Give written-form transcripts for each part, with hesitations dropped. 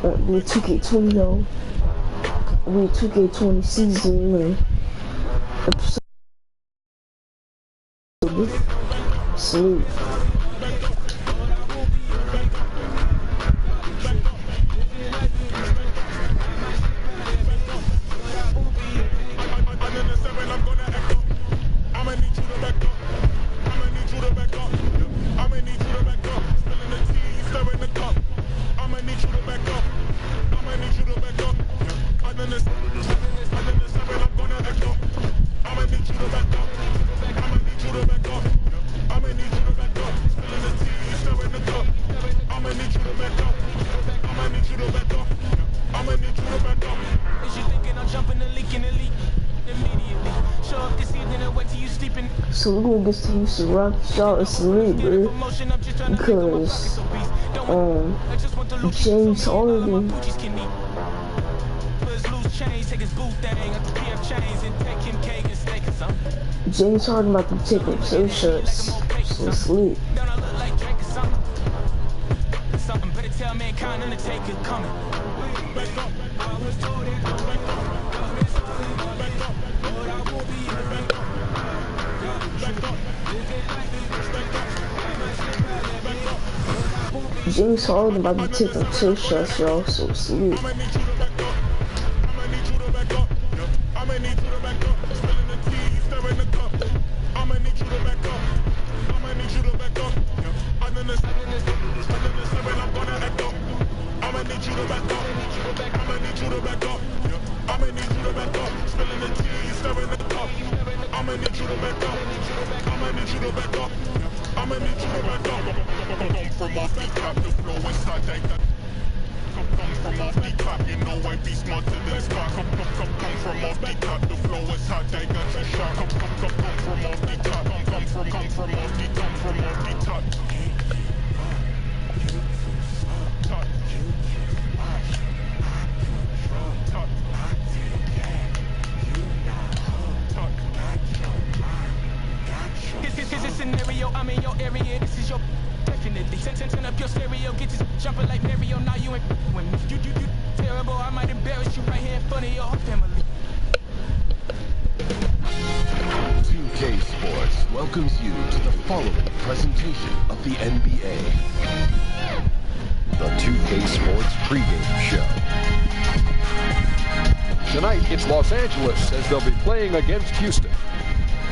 The 2K20 though. We 2K20 season episode. Salute. So we're gonna get to Houston Rockets, y'all. It's lit, bro. Because James Harden about to take up 2 shots. So it's lit. James Harden about to take up 2 shots, y'all, so salute. From off the top, the flow is hot, they got come from off the top, you know I be smarter than Scott. Come from off the top, the flow is hot, they got you shot. Come from off the top, come from off the top. Here's a scenario, I'm in your area, this is your definitely. Turn up your stereo, get you jumping like Mario, now you ain't with me. You terrible, I might embarrass you right here in front of your whole family. 2K Sports welcomes you to the following presentation of the NBA. The 2K Sports pregame show. Tonight, it's Los Angeles as they'll be playing against Houston.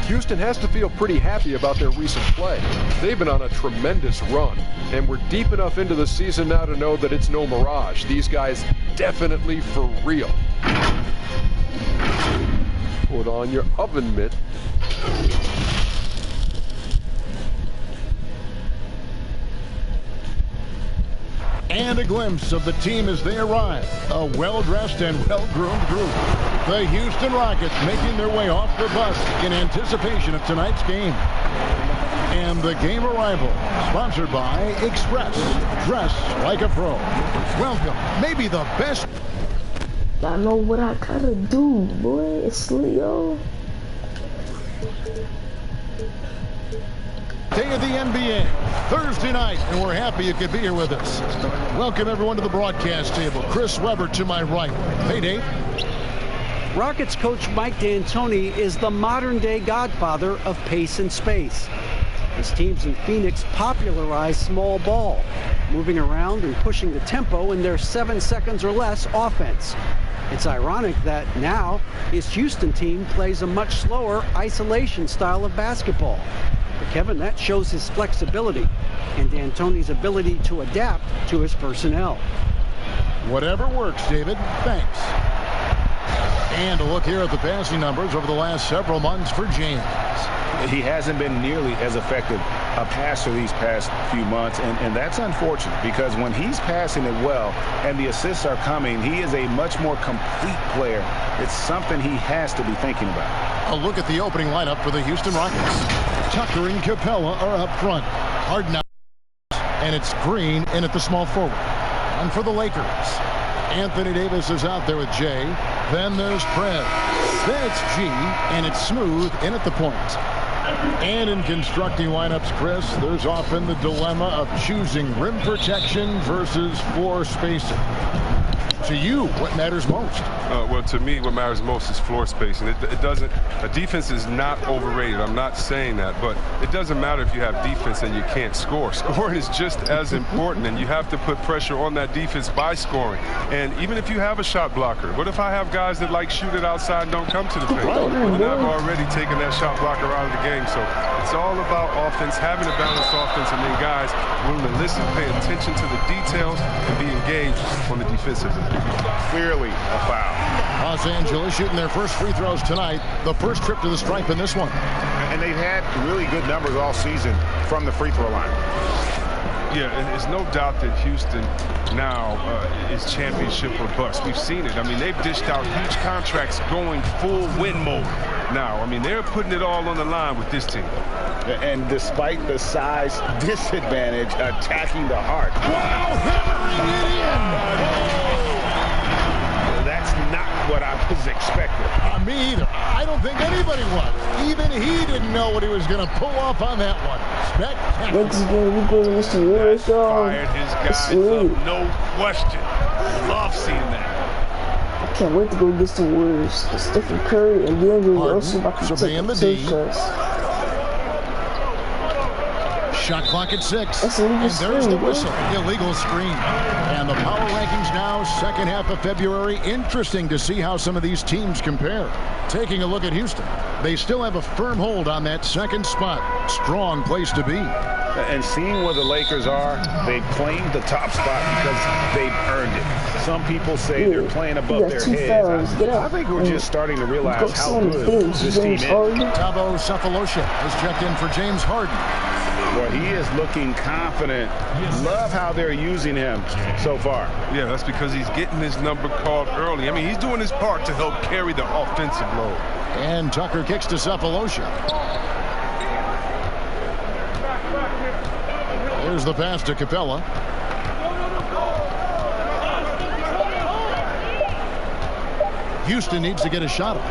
Houston has to feel pretty happy about their recent play. They've been on a tremendous run, and we're deep enough into the season now to know that it's no mirage. These guys definitely for real. Put on your oven mitt. And a glimpse of the team as they arrive. A well-dressed and well-groomed group. The Houston Rockets making their way off the bus in anticipation of tonight's game. And the game arrival, sponsored by Express. Dress like a pro. Welcome, maybe the best. I know what I gotta do, boy. It's Leo. Day of the NBA, Thursday night, and we're happy you could be here with us. Welcome everyone to the broadcast table. Chris Webber to my right. Hey, Dave. Rockets coach Mike D'Antoni is the modern-day godfather of pace and space. His teams in Phoenix popularized small ball, moving around and pushing the tempo in their 7 seconds or less offense. It's ironic that now his Houston team plays a much slower isolation style of basketball. But Kevin, that shows his flexibility and D'Antoni's ability to adapt to his personnel. Whatever works, David. Thanks. And a look here at the passing numbers over the last several months for James. He hasn't been nearly as effective a passer these past few months, and that's unfortunate because when he's passing it well and the assists are coming, he is a much more complete player. It's something he has to be thinking about. A look at the opening lineup for the Houston Rockets. Tucker and Capella are up front. Harden out, and it's Green in at the small forward. And for the Lakers, Anthony Davis is out there with Jay. Then there's Prez. Then it's G, and it's Smooth in at the point. And in constructing lineups, Chris, there's often the dilemma of choosing rim protection versus floor spacing. To you, what matters most? Well, to me, what matters most is floor spacing. A defense is not overrated. I'm not saying that, but it doesn't matter if you have defense and you can't score. Scoring is just as important, and you have to put pressure on that defense by scoring. And even if you have a shot blocker, what if I have guys that like shoot it outside and don't come to the paint? Well, then I've already taken that shot blocker out of the game. So it's all about offense, having a balanced offense, and then guys willing to listen, pay attention to the details, and be engaged on the defensive end. Clearly a foul. Los Angeles shooting their first free throws tonight. The first trip to the stripe in this one. And they've had really good numbers all season from the free throw line. Yeah, there's no doubt that Houston now is championship or bust. We've seen it. I mean, they've dished out huge contracts going full win mode now. I mean, they're putting it all on the line with this team. And despite the size disadvantage, attacking the heart. That's not what I was expecting. Me either. I don't think anybody was. Even he didn't know what he was going to pull off on that one. Spectacular. Next game, we're going to Mr. Willis. Fired his guys up, no question. Love seeing that. I can't wait to go get some Warriors. Stephen Curry and Denver are also about to surveying the take D. shots. Shot clock at 6. That's illegal and there's the screen, whistle. Illegal screen. And the power rankings now, second half of February. Interesting to see how some of these teams compare. Taking a look at Houston. They still have a firm hold on that second spot. Strong place to be. And seeing where the Lakers are, they claimed the top spot because they've earned it. Some people say they're playing above their heads. I think we're just starting to realize how good this team is. Thabo Sefolosha has checked in for James Harden. Well, he is looking confident. Love how they're using him so far. Yeah, that's because he's getting his number called early. I mean, he's doing his part to help carry the offensive load. And Tucker kicks to Sefolosha. There's the pass to Capella. Houston needs to get a shot up.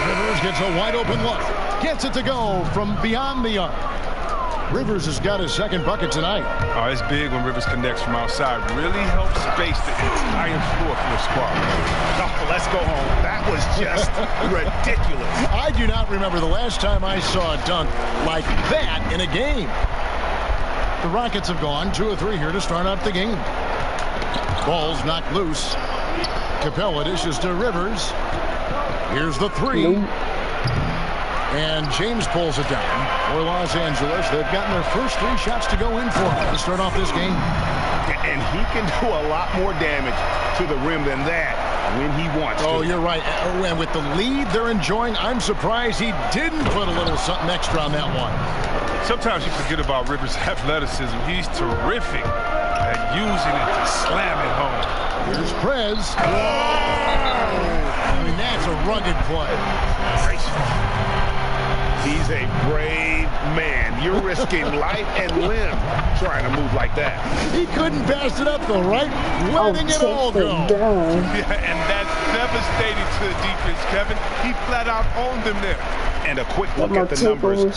Rivers gets a wide open look. Gets it to go from beyond the arc. Rivers has got his second bucket tonight. Oh, it's big when Rivers connects from outside. Really helps space the entire floor for the squad. Oh, let's go home. That was just ridiculous. I do not remember the last time I saw a dunk like that in a game. The Rockets have gone 2 of 3 here to start out the game. Ball's knocked loose. Capella dishes to Rivers. Here's the 3. And James pulls it down for Los Angeles. They've gotten their first 3 shots to go in for to start off this game. And he can do a lot more damage to the rim than that when he wants to. Oh, you're right. And with the lead they're enjoying, I'm surprised he didn't put a little something extra on that one. Sometimes you forget about Rivers' athleticism. He's terrific at using it to slam it home. Here's Prez. I mean, that's a rugged play. He's a brave man. You're risking life and limb trying to move like that. He couldn't pass it up, though, right? Letting it all go. Yeah, and that's devastating to the defense, Kevin. He flat out owned them there. And a quick look at the numbers.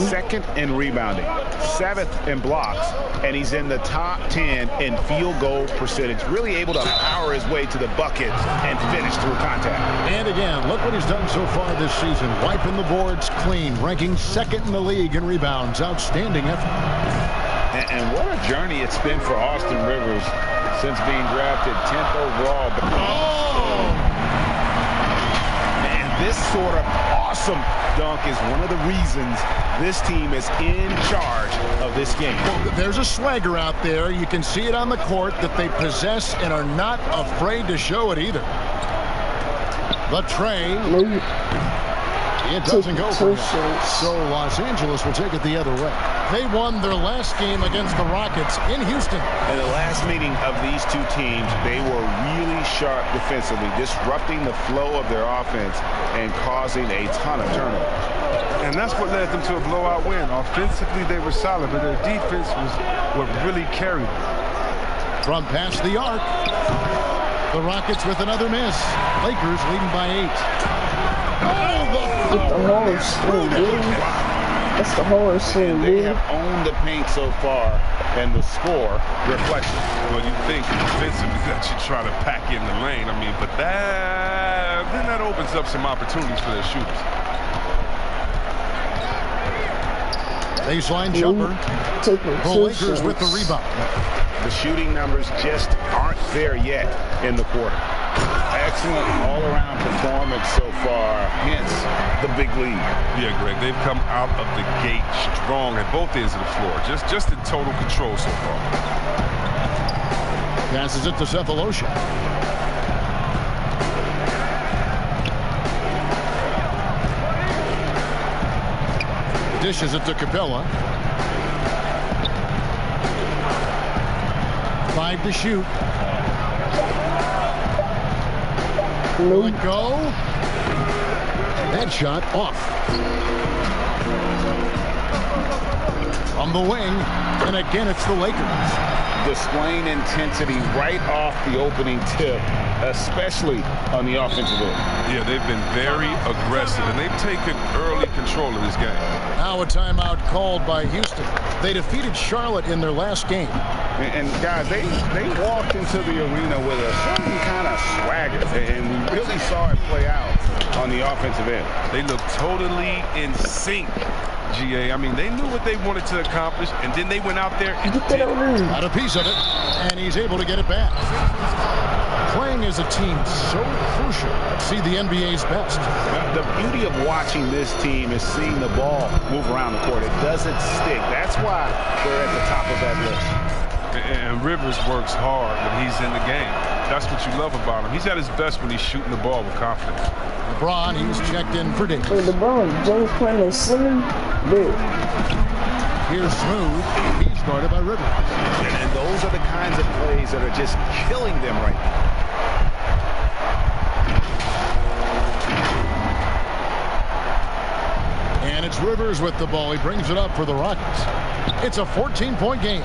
Second in rebounding, 7th in blocks, and he's in the top 10 in field goal percentage. Really able to power his way to the bucket and finish through contact. And again, look what he's done so far this season. Wiping the boards clean, ranking 2nd in the league in rebounds. Outstanding effort. And what a journey it's been for Austin Rivers since being drafted 10th overall. This sort of awesome dunk is one of the reasons this team is in charge of this game. Well, there's a swagger out there. You can see it on the court that they possess and are not afraid to show it either. The tray. It doesn't go for him. So Los Angeles will take it the other way. They won their last game against the Rockets in Houston. In the last meeting of these two teams, they were really sharp defensively, disrupting the flow of their offense and causing a ton of turnovers. And that's what led them to a blowout win. Offensively, they were solid, but their defense was what really carried them. From past the arc, the Rockets with another miss. Lakers leading by 8. Oh, That's the hardest thing, They dude. have owned the paint so far, and the score reflects it. Well, you think defensively that you try to pack in the lane. I mean, but then that opens up some opportunities for their shooters. Baseline jumper. The Lakers with the rebound. The shooting numbers just aren't there yet in the quarter. Excellent all-around performance so far, hence the big lead. Yeah, Greg, they've come out of the gate strong at both ends of the floor. Just in total control so far. Passes it to Cephalosha. Dishes it to Capella. 5 to shoot. Will it go? That shot off. On the wing, and again it's the Lakers. Displaying intensity right off the opening tip, especially on the offensive end. Yeah, they've been very aggressive, and they've taken early control of this game. Now a timeout called by Houston. They defeated Charlotte in their last game. And guys, they walked into the arena with a certain kind of swagger, and we really saw it play out on the offensive end. They look totally in sync, GA. I mean, they knew what they wanted to accomplish, and then they went out there and did it. Got a piece of it, and he's able to get it back. Playing as a team so crucial. See the NBA's best. The beauty of watching this team is seeing the ball move around the court. It doesn't stick. That's why they're at the top of that list. And Rivers works hard when he's in the game. That's what you love about him. He's at his best when he's shooting the ball with confidence. LeBron, he's checked in for Davis. Wait, LeBron James playing a slim dude. Here's Smooth. He's guarded by Rivers. And those are the kinds of plays that are just killing them right now. And it's Rivers with the ball. He brings it up for the Rockets. It's a 14-point game.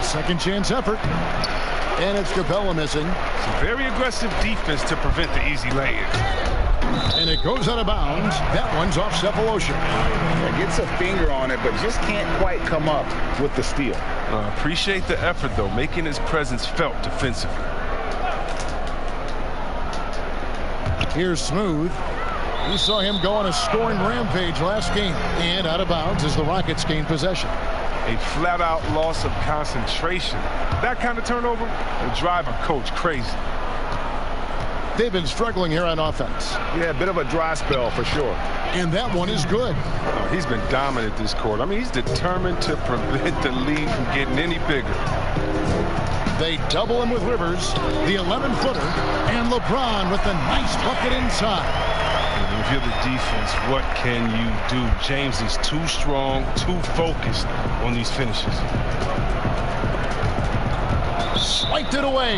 Second chance effort. And it's Capella missing. Some very aggressive defense to prevent the easy lay-ins. And it goes out of bounds. That one's off Cephalosha. Gets a finger on it, but just can't quite come up with the steal. Appreciate the effort, though, making his presence felt defensively. Here's Smooth. We saw him go on a scoring rampage last game. And out of bounds as the Rockets gain possession. A flat-out loss of concentration. That kind of turnover will drive a coach crazy. They've been struggling here on offense. Yeah, a bit of a dry spell for sure. And that one is good. He's been dominant this quarter. I mean, he's determined to prevent the lead from getting any bigger. They double him with Rivers, the 11-footer, and LeBron with the nice bucket inside. If you're the defense, what can you do? James is too strong, too focused on these finishes. Swiped it away.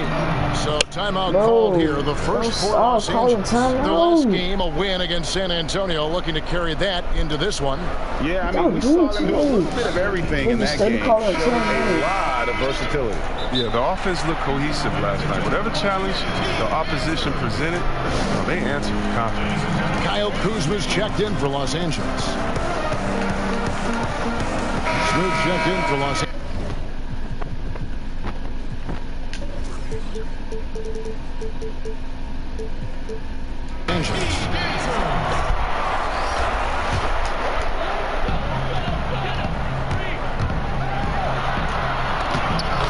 So timeout called here. The first for Los Angeles. Their last game, a win against San Antonio, looking to carry that into this one. Yeah, I mean, we saw them do a little bit of everything in that game. Showing a lot of versatility. Yeah, the offense looked cohesive last night. Whatever challenge the opposition presented, they answered with confidence. Kyle Kuzma's checked in for Los Angeles. Smooth checked in for Los Angeles.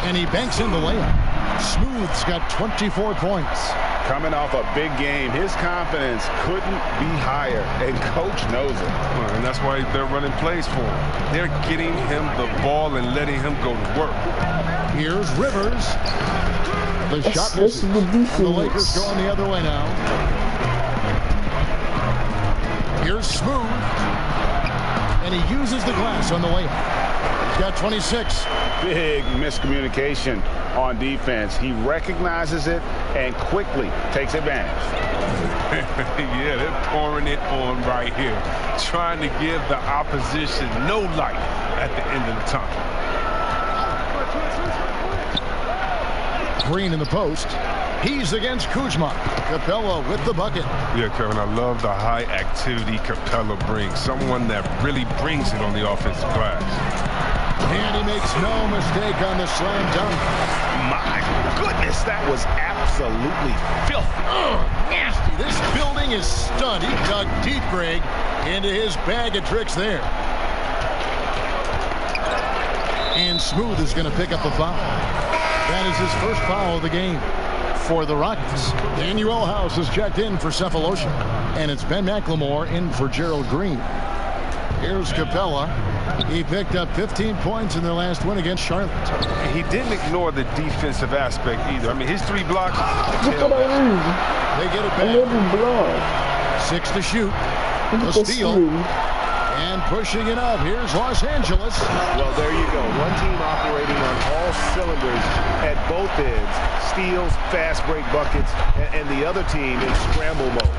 And he banks in the layup. Smooth's got 24 points. Coming off a big game, his confidence couldn't be higher, and coach knows it. And that's why they're running plays for him. They're getting him the ball and letting him go to work. Here's Rivers. The shot misses. The Lakers going the other way now. Here's Smooth. And he uses the glass on the layup. He's got 26. Big miscommunication on defense. He recognizes it and quickly takes advantage. Yeah, they're pouring it on right here, trying to give the opposition no light at the end of the tunnel. Green in the post. He's against Kuzma. Capella with the bucket. Yeah, Kevin, I love the high activity Capella brings. Someone that really brings it on the offensive glass. And he makes no mistake on the slam dunk. My goodness, that was absolutely filthy. Nasty. This building is stunned. He dug deep, Greg, into his bag of tricks there. And Smooth is going to pick up a foul. That is his first foul of the game for the Rockets. Daniel House is checked in for Cephalosha. And it's Ben McLemore in for Gerald Green. Here's Capella. He picked up 15 points in their last win against Charlotte. He didn't ignore the defensive aspect either. I mean, his 3 blocks. They get it back. 6 to shoot. A steal. And pushing it up. Here's Los Angeles. Well, there you go. One team operating on all cylinders at both ends. Steals, fast break buckets, and the other team in scramble mode.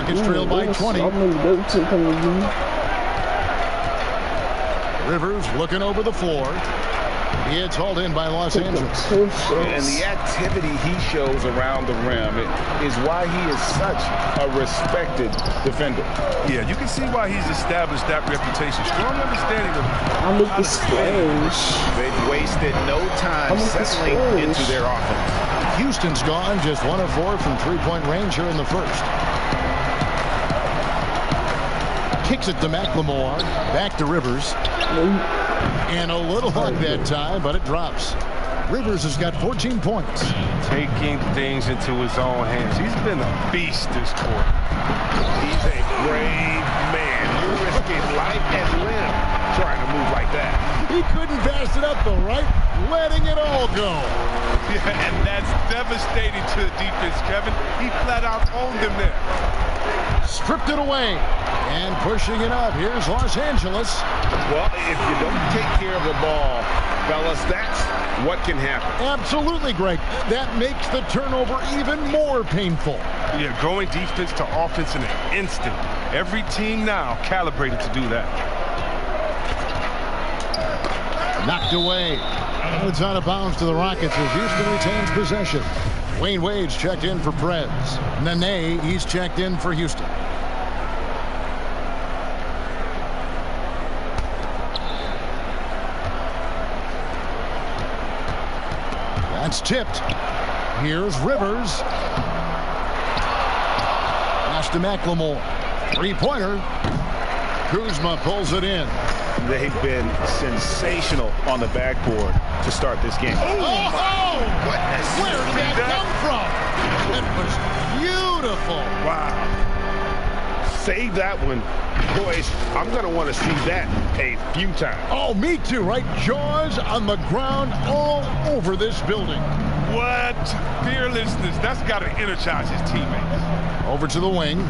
It's trailed by 20. Rivers looking over the floor. It's hauled in by Los Angeles. And the activity he shows around the rim is why he is such a respected defender. Yeah, you can see why he's established that reputation. Strong understanding of I'm with the Spurs. They've wasted no time settling into their offense. Houston's gone just 1 of 4 from three-point range here in the first. Kicks it to McLemore. Back to Rivers. And a little hug that time, but it drops. Rivers has got 14 points. Taking things into his own hands. He's been a beast this quarter. He's a brave man. You're risking life and limb trying to move like that. He couldn't pass it up though, right? Letting it all go. Yeah, and that's devastating to the defense, Kevin. He flat out owned them there. Stripped it away. And pushing it up. Here's Los Angeles. Well, if you don't take care of the ball, fellas, that's what can happen. Absolutely, Greg. That makes the turnover even more painful. Yeah, going defense to offense in an instant. Every team now calibrated to do that. Knocked away. It's out of bounds to the Rockets as Houston retains possession. Wayne Wade's checked in for Prez. Nene, he's checked in for Houston. That's tipped. Here's Rivers. Pass to McLemore. Three-pointer. Kuzma pulls it in. They've been sensational on the backboard to start this game. Oh, goodness. Where did that come from? It was beautiful. Wow. Save that one. Boys, I'm going to want to see that a few times. Oh, me too, right? Jaws on the ground all over this building. What fearlessness. That's got to energize his teammates. Over to the wing.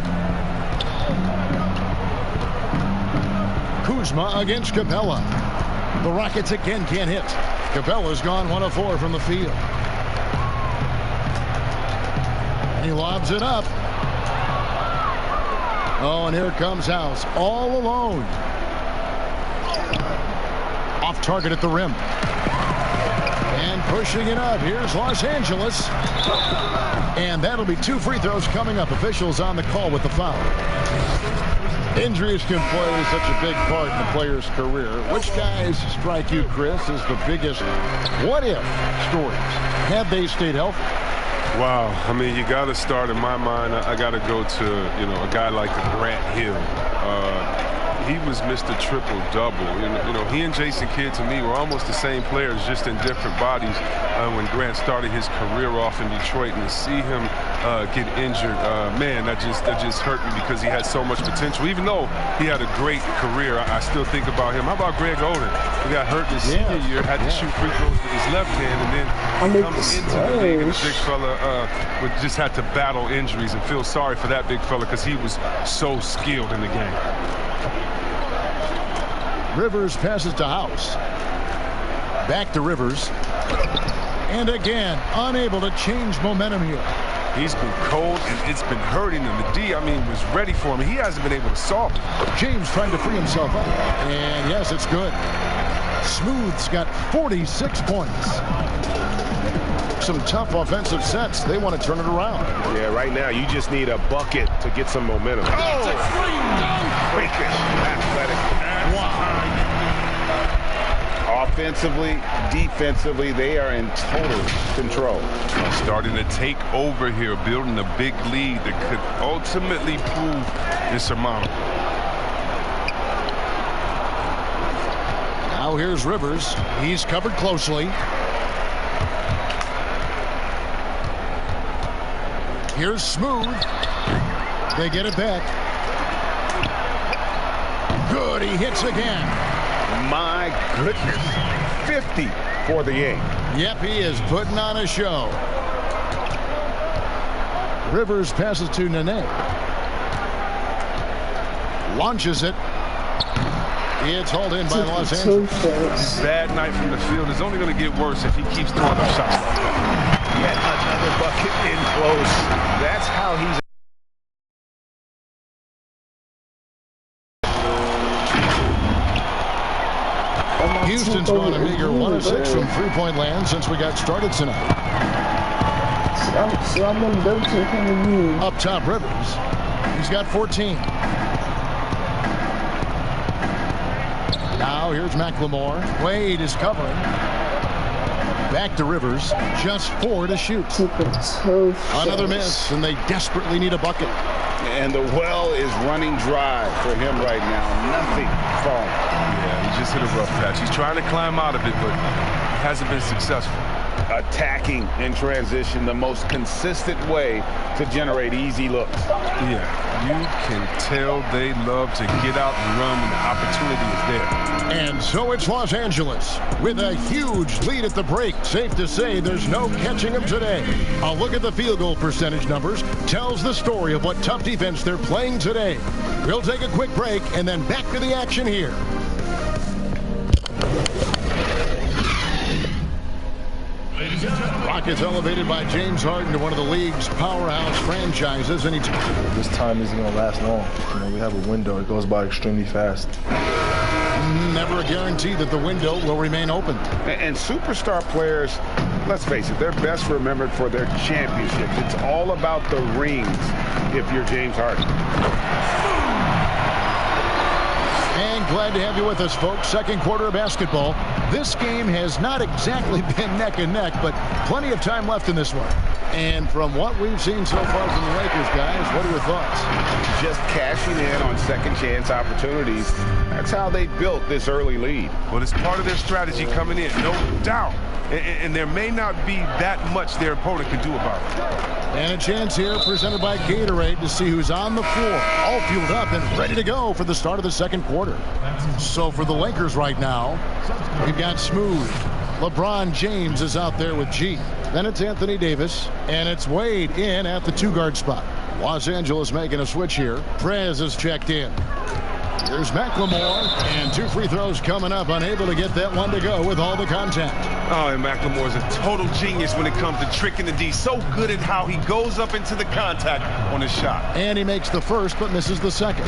Kuzma against Capella. The Rockets again can't hit. Capella's gone 1 of 4 from the field. He lobs it up. Oh, and here comes House all alone. Off target at the rim. And pushing it up. Here's Los Angeles. And that'll be 2 free throws coming up. Officials on the call with the foul. Injuries can play such a big part in the player's career. Which guys strike you, Chris, as the biggest what-if stories? Had they stayed healthy? Wow. I mean, you got to start, in my mind, I got to go to, a guy like Grant Hill. He was Mr. Triple-Double. He and Jason Kidd, to me, were almost the same players, just in different bodies when Grant started his career off in Detroit. And to see him get injured, man, that just hurt me because he had so much potential. Even though he had a great career, I still think about him. How about Greg Oden? He got hurt his senior year, had to shoot free throws with his left hand, and then he comes into the league, and the big fella just had to battle injuries, and feel sorry for that big fella because he was so skilled in the game. Rivers passes to House. Back to Rivers. And again, unable to change momentum here. He's been cold, and it's been hurting him. The D, was ready for him. He hasn't been able to solve it. James trying to free himself up. And yes, it's good. Smooth's got 46 points. some tough offensive sets. They want to turn it around. Yeah, right now you just need a bucket to get some momentum. Oh! Freakish, athletic. Offensively, defensively, they are in total control. Starting to take over here, building a big lead that could ultimately prove insurmountable. Now here's Rivers. He's covered closely. Here's Smooth. They get it back. Good, he hits again. My goodness. 50 for the game. Yep, he is putting on a show. Rivers passes to Nene. Launches it. It's hauled in by Los Angeles. His bad night from the field is only going to get worse if he keeps throwing up shots like that. Yet another bucket in close. That's how he's. Houston's gone a meager 1 of 6 from three-point land since we got started tonight. Up top, Rivers. He's got 14. Now here's McLemore. Wade is covering. Back to Rivers. Just 4 to shoot. Another miss, and they desperately need a bucket. And the well is running dry for him right now. Nothing falling. Yeah, he just hit a rough patch. He's trying to climb out of it, but hasn't been successful. Attacking in transition, the most consistent way to generate easy looks. Yeah, you can tell they love to get out and run when the opportunity is there. And so it's Los Angeles with a huge lead at the break. Safe to say there's no catching them today. A look at the field goal percentage numbers tells the story of what tough defense they're playing today. We'll take a quick break and then back to the action here. Rockets elevated by James Harden to one of the league's powerhouse franchises. This time isn't going to last long. You know, we have a window. It goes by extremely fast. Never a guarantee that the window will remain open. And superstar players, let's face it, they're best remembered for their championships. It's all about the rings if you're James Harden. And glad to have you with us, folks. Second quarter of basketball. This game has not exactly been neck and neck, but plenty of time left in this one. And from what we've seen so far from the Lakers, guys, what are your thoughts? Just cashing in on second chance opportunities. That's how they built this early lead. Well, it's part of their strategy coming in, no doubt. And there may not be that much their opponent can do about it. And a chance here presented by Gatorade to see who's on the floor, all fueled up and ready to go for the start of the second quarter. So for the Lakers right now, we've got Smooth. LeBron James is out there with G. Then it's Anthony Davis, and it's Wade in at the 2-guard spot. Los Angeles making a switch here. Prez is checked in. Here's McLemore, and 2 free throws coming up, unable to get that one to go with all the contact. Oh, and McLemore is a total genius when it comes to tricking the D. So good at how he goes up into the contact on his shot. And he makes the first, but misses the second.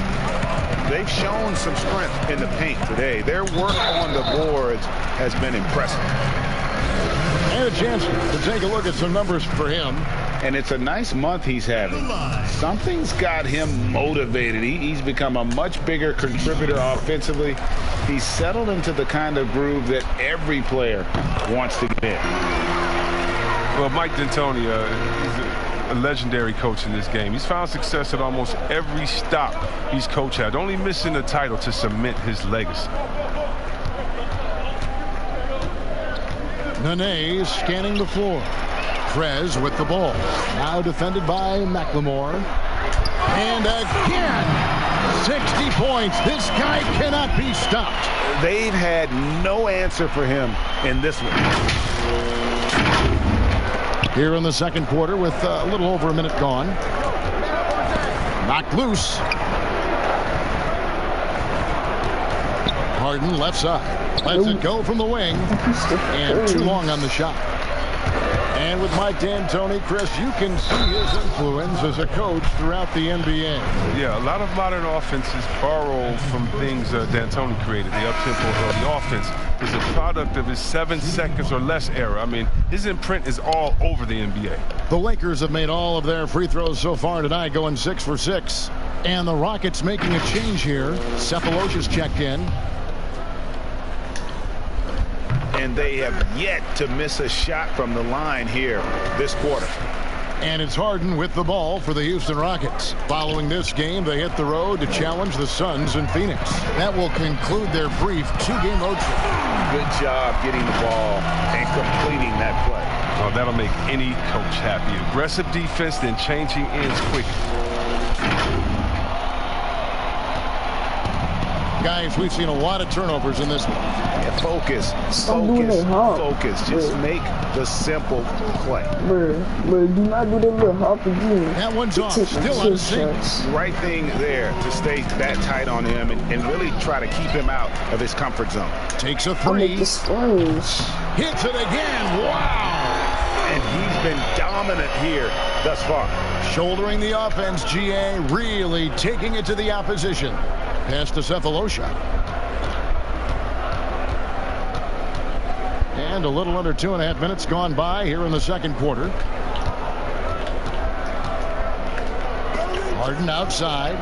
They've shown some strength in the paint today. Their work on the boards has been impressive. And a chance to take a look at some numbers for him. And it's a nice month he's having. Something's got him motivated. He's become a much bigger contributor offensively. He's settled into the kind of groove that every player wants to get in. Well, Mike D'Antoni is a legendary coach in this game. He's found success at almost every stop he's coached at, only missing a title to cement his legacy. Nene is scanning the floor. Prez with the ball. Now defended by McLemore. And again, 60 points. This guy cannot be stopped. They've had no answer for him in this one. Here in the second quarter with a little over a minute gone. Knocked loose. Harden left side. Lets it go from the wing. And too long on the shot. And with Mike D'Antoni, Chris, you can see his influence as a coach throughout the NBA. Yeah, a lot of modern offenses borrow from things D'Antoni created. The up-tempo the offense is a product of his 7 seconds or less era. I mean, his imprint is all over the NBA. The Lakers have made all of their free throws so far tonight, going 6 for 6. And the Rockets making a change here. Cephalosha's checked in. And they have yet to miss a shot from the line here this quarter. And it's Harden with the ball for the Houston Rockets. Following this game, they hit the road to challenge the Suns in Phoenix. That will conclude their brief 2-game road trip. Good job getting the ball and completing that play. Oh, that'll make any coach happy. Aggressive defense, then changing ends quick. Guys, we've seen a lot of turnovers in this one. Yeah, focus. Just make the simple play. Bro, do not do that little hop again. That one's off. Still on sync. Right thing there to stay that tight on him and really try to keep him out of his comfort zone. Takes a 3. Hits it again. Wow. And he's been dominant here thus far. Shouldering the offense, GA really taking it to the opposition. Pass to Cephalosha. And a little under 2.5 minutes gone by here in the second quarter. Harden outside.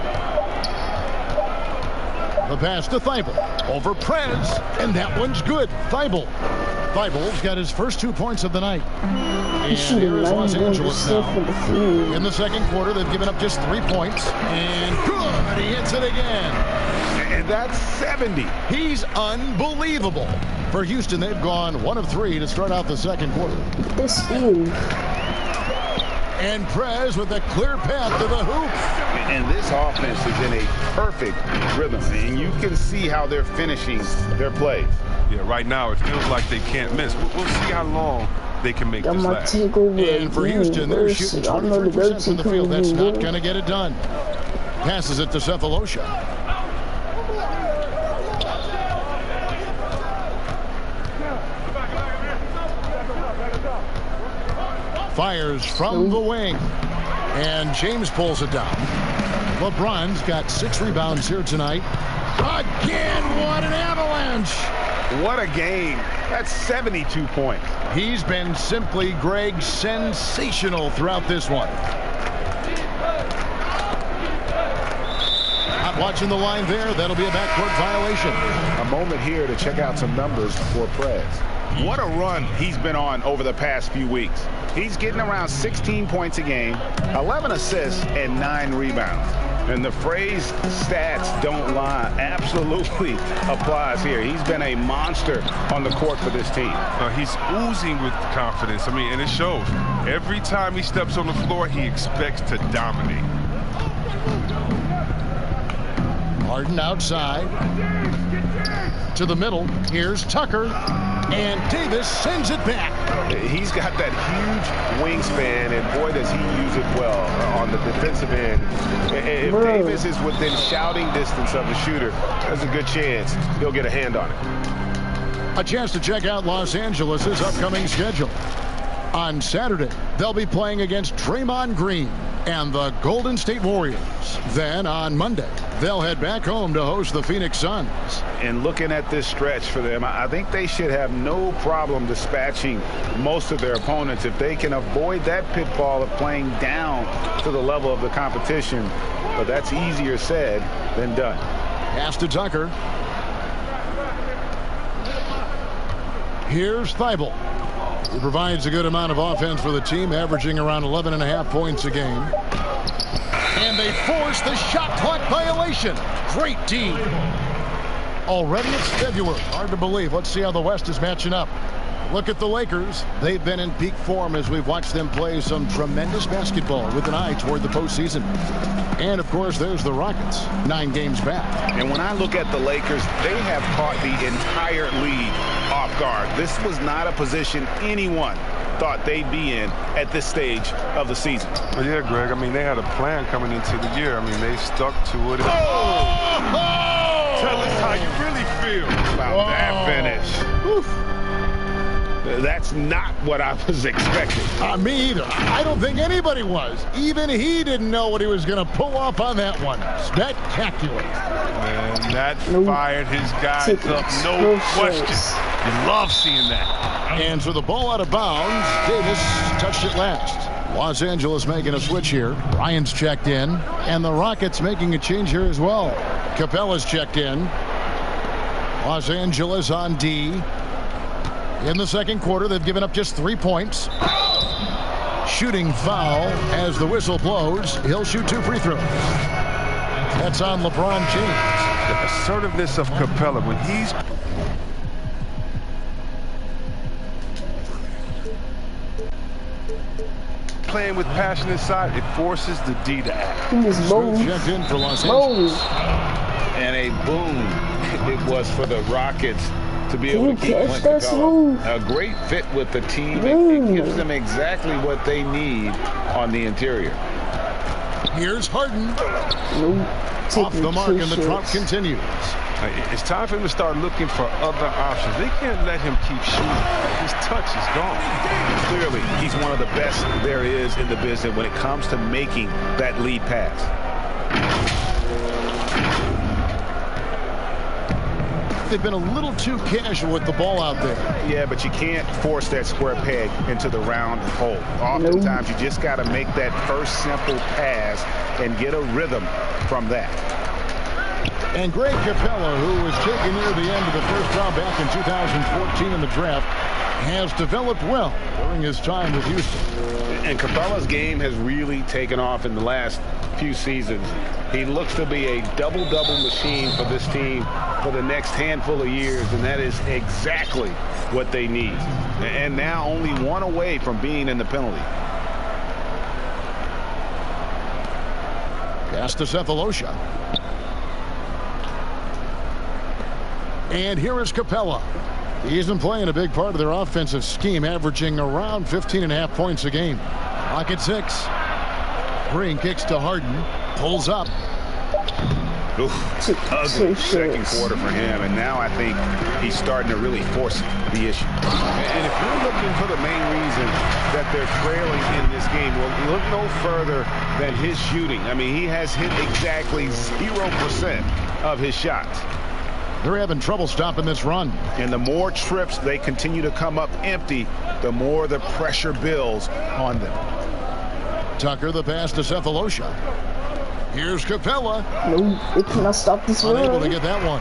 The pass to Thibault. Over Prez. And that one's good. Thibault's got his first 2 points of the night. And here is Los Angeles now. In the second quarter, they've given up just 3 points. And good. He hits it again. And that's 70. He's unbelievable. For Houston, they've gone 1 of 3 to start out the second quarter. And Prez with a clear path to the hoop. And this offense is in a perfect rhythm. And you can see how they're finishing their plays. Yeah, right now it feels like they can't miss. We'll see how long they can make this last. And for Houston, they're shooting 23% from the field. That's not going to get it done. Passes it to Cephalosha. Fires from the wing. And James pulls it down. LeBron's got 6 rebounds here tonight. Again, what an avalanche. What a game. That's 72 points. He's been simply, Greg, sensational throughout this one. Not watching the line there. That'll be a backcourt violation. A moment here to check out some numbers for Prez. What a run he's been on over the past few weeks. He's getting around 16 points a game, 11 assists, and 9 rebounds. And the phrase stats don't lie absolutely applies here. He's been a monster on the court for this team. He's oozing with confidence. I mean, and it shows. Every time he steps on the floor, he expects to dominate. Harden outside. To the middle. Here's Tucker. And Davis sends it back. He's got that huge wingspan, and boy, does he use it well on the defensive end. If Davis is within shouting distance of the shooter, there's a good chance he'll get a hand on it. A chance to check out Los Angeles' upcoming schedule. On Saturday, they'll be playing against Draymond Green and the Golden State Warriors. Then on Monday, they'll head back home to host the Phoenix Suns. And looking at this stretch for them, I think they should have no problem dispatching most of their opponents if they can avoid that pitfall of playing down to the level of the competition. But that's easier said than done. Pass to Tucker. Here's Thibault. He provides a good amount of offense for the team, averaging around 11.5 points a game. And they force the shot clock violation. Great D. Already it's February. Hard to believe. Let's see how the West is matching up. Look at the Lakers. They've been in peak form as we've watched them play some tremendous basketball with an eye toward the postseason. And, of course, there's the Rockets, 9 games back. And when I look at the Lakers, they have caught the entire league off guard. This was not a position anyone thought they'd be in at this stage of the season. Well, yeah, Greg, I mean, they had a plan coming into the year. I mean, they stuck to it. Tell us how you really feel about that finish. Oof. That's not what I was expecting. Me either. I don't think anybody was. Even he didn't know what he was going to pull off on that one. Spectacular. Man, that fired his guys up, no question. You love seeing that. And so the ball out of bounds. Davis touched it last. Los Angeles making a switch here. Ryan's checked in. And the Rockets making a change here as well. Capella's checked in. Los Angeles on D. In the second quarter, they've given up just 3 points. Shooting foul as the whistle blows. He'll shoot 2 free throws. That's on LeBron James. The assertiveness of Capella when he's playing with passion inside, it forces the D to act. Checked in for Los Angeles. And a boom it was for the Rockets to be able to keep Clint Capella. A great fit with the team. It gives them exactly what they need on the interior. Here's Harden. Off the mark, and the drought continues. It's time for him to start looking for other options. They can't let him keep shooting. His touch is gone. Clearly, he's one of the best there is in the business when it comes to making that lead pass. They've been a little too casual with the ball out there. Yeah, but you can't force that square peg into the round hole. Oftentimes, you just got to make that first simple pass and get a rhythm from that. And Greg Capella, who was taken near the end of the first round back in 2014 in the draft, has developed well during his time with Houston. And Capella's game has really taken off in the last few seasons. He looks to be a double-double machine for this team for the next handful of years, and that is exactly what they need. And now only one away from being in the penalty. Pass to Cephalosha. And here is Capella. He's been playing a big part of their offensive scheme, averaging around 15.5 points a game. Pocket 6. Green kicks to Harden. Pulls up. Oof, ugly second quarter for him, and now I think he's starting to really force the issue. And if you're looking for the main reason that they're trailing in this game, well, look no further than his shooting. I mean, he has hit exactly 0% of his shots. They're having trouble stopping this run. And the more trips they continue to come up empty, the more the pressure builds on them. Tucker, the pass to Cephalosha. Here's Capella. No, they cannot stop this run. Unable to get that one.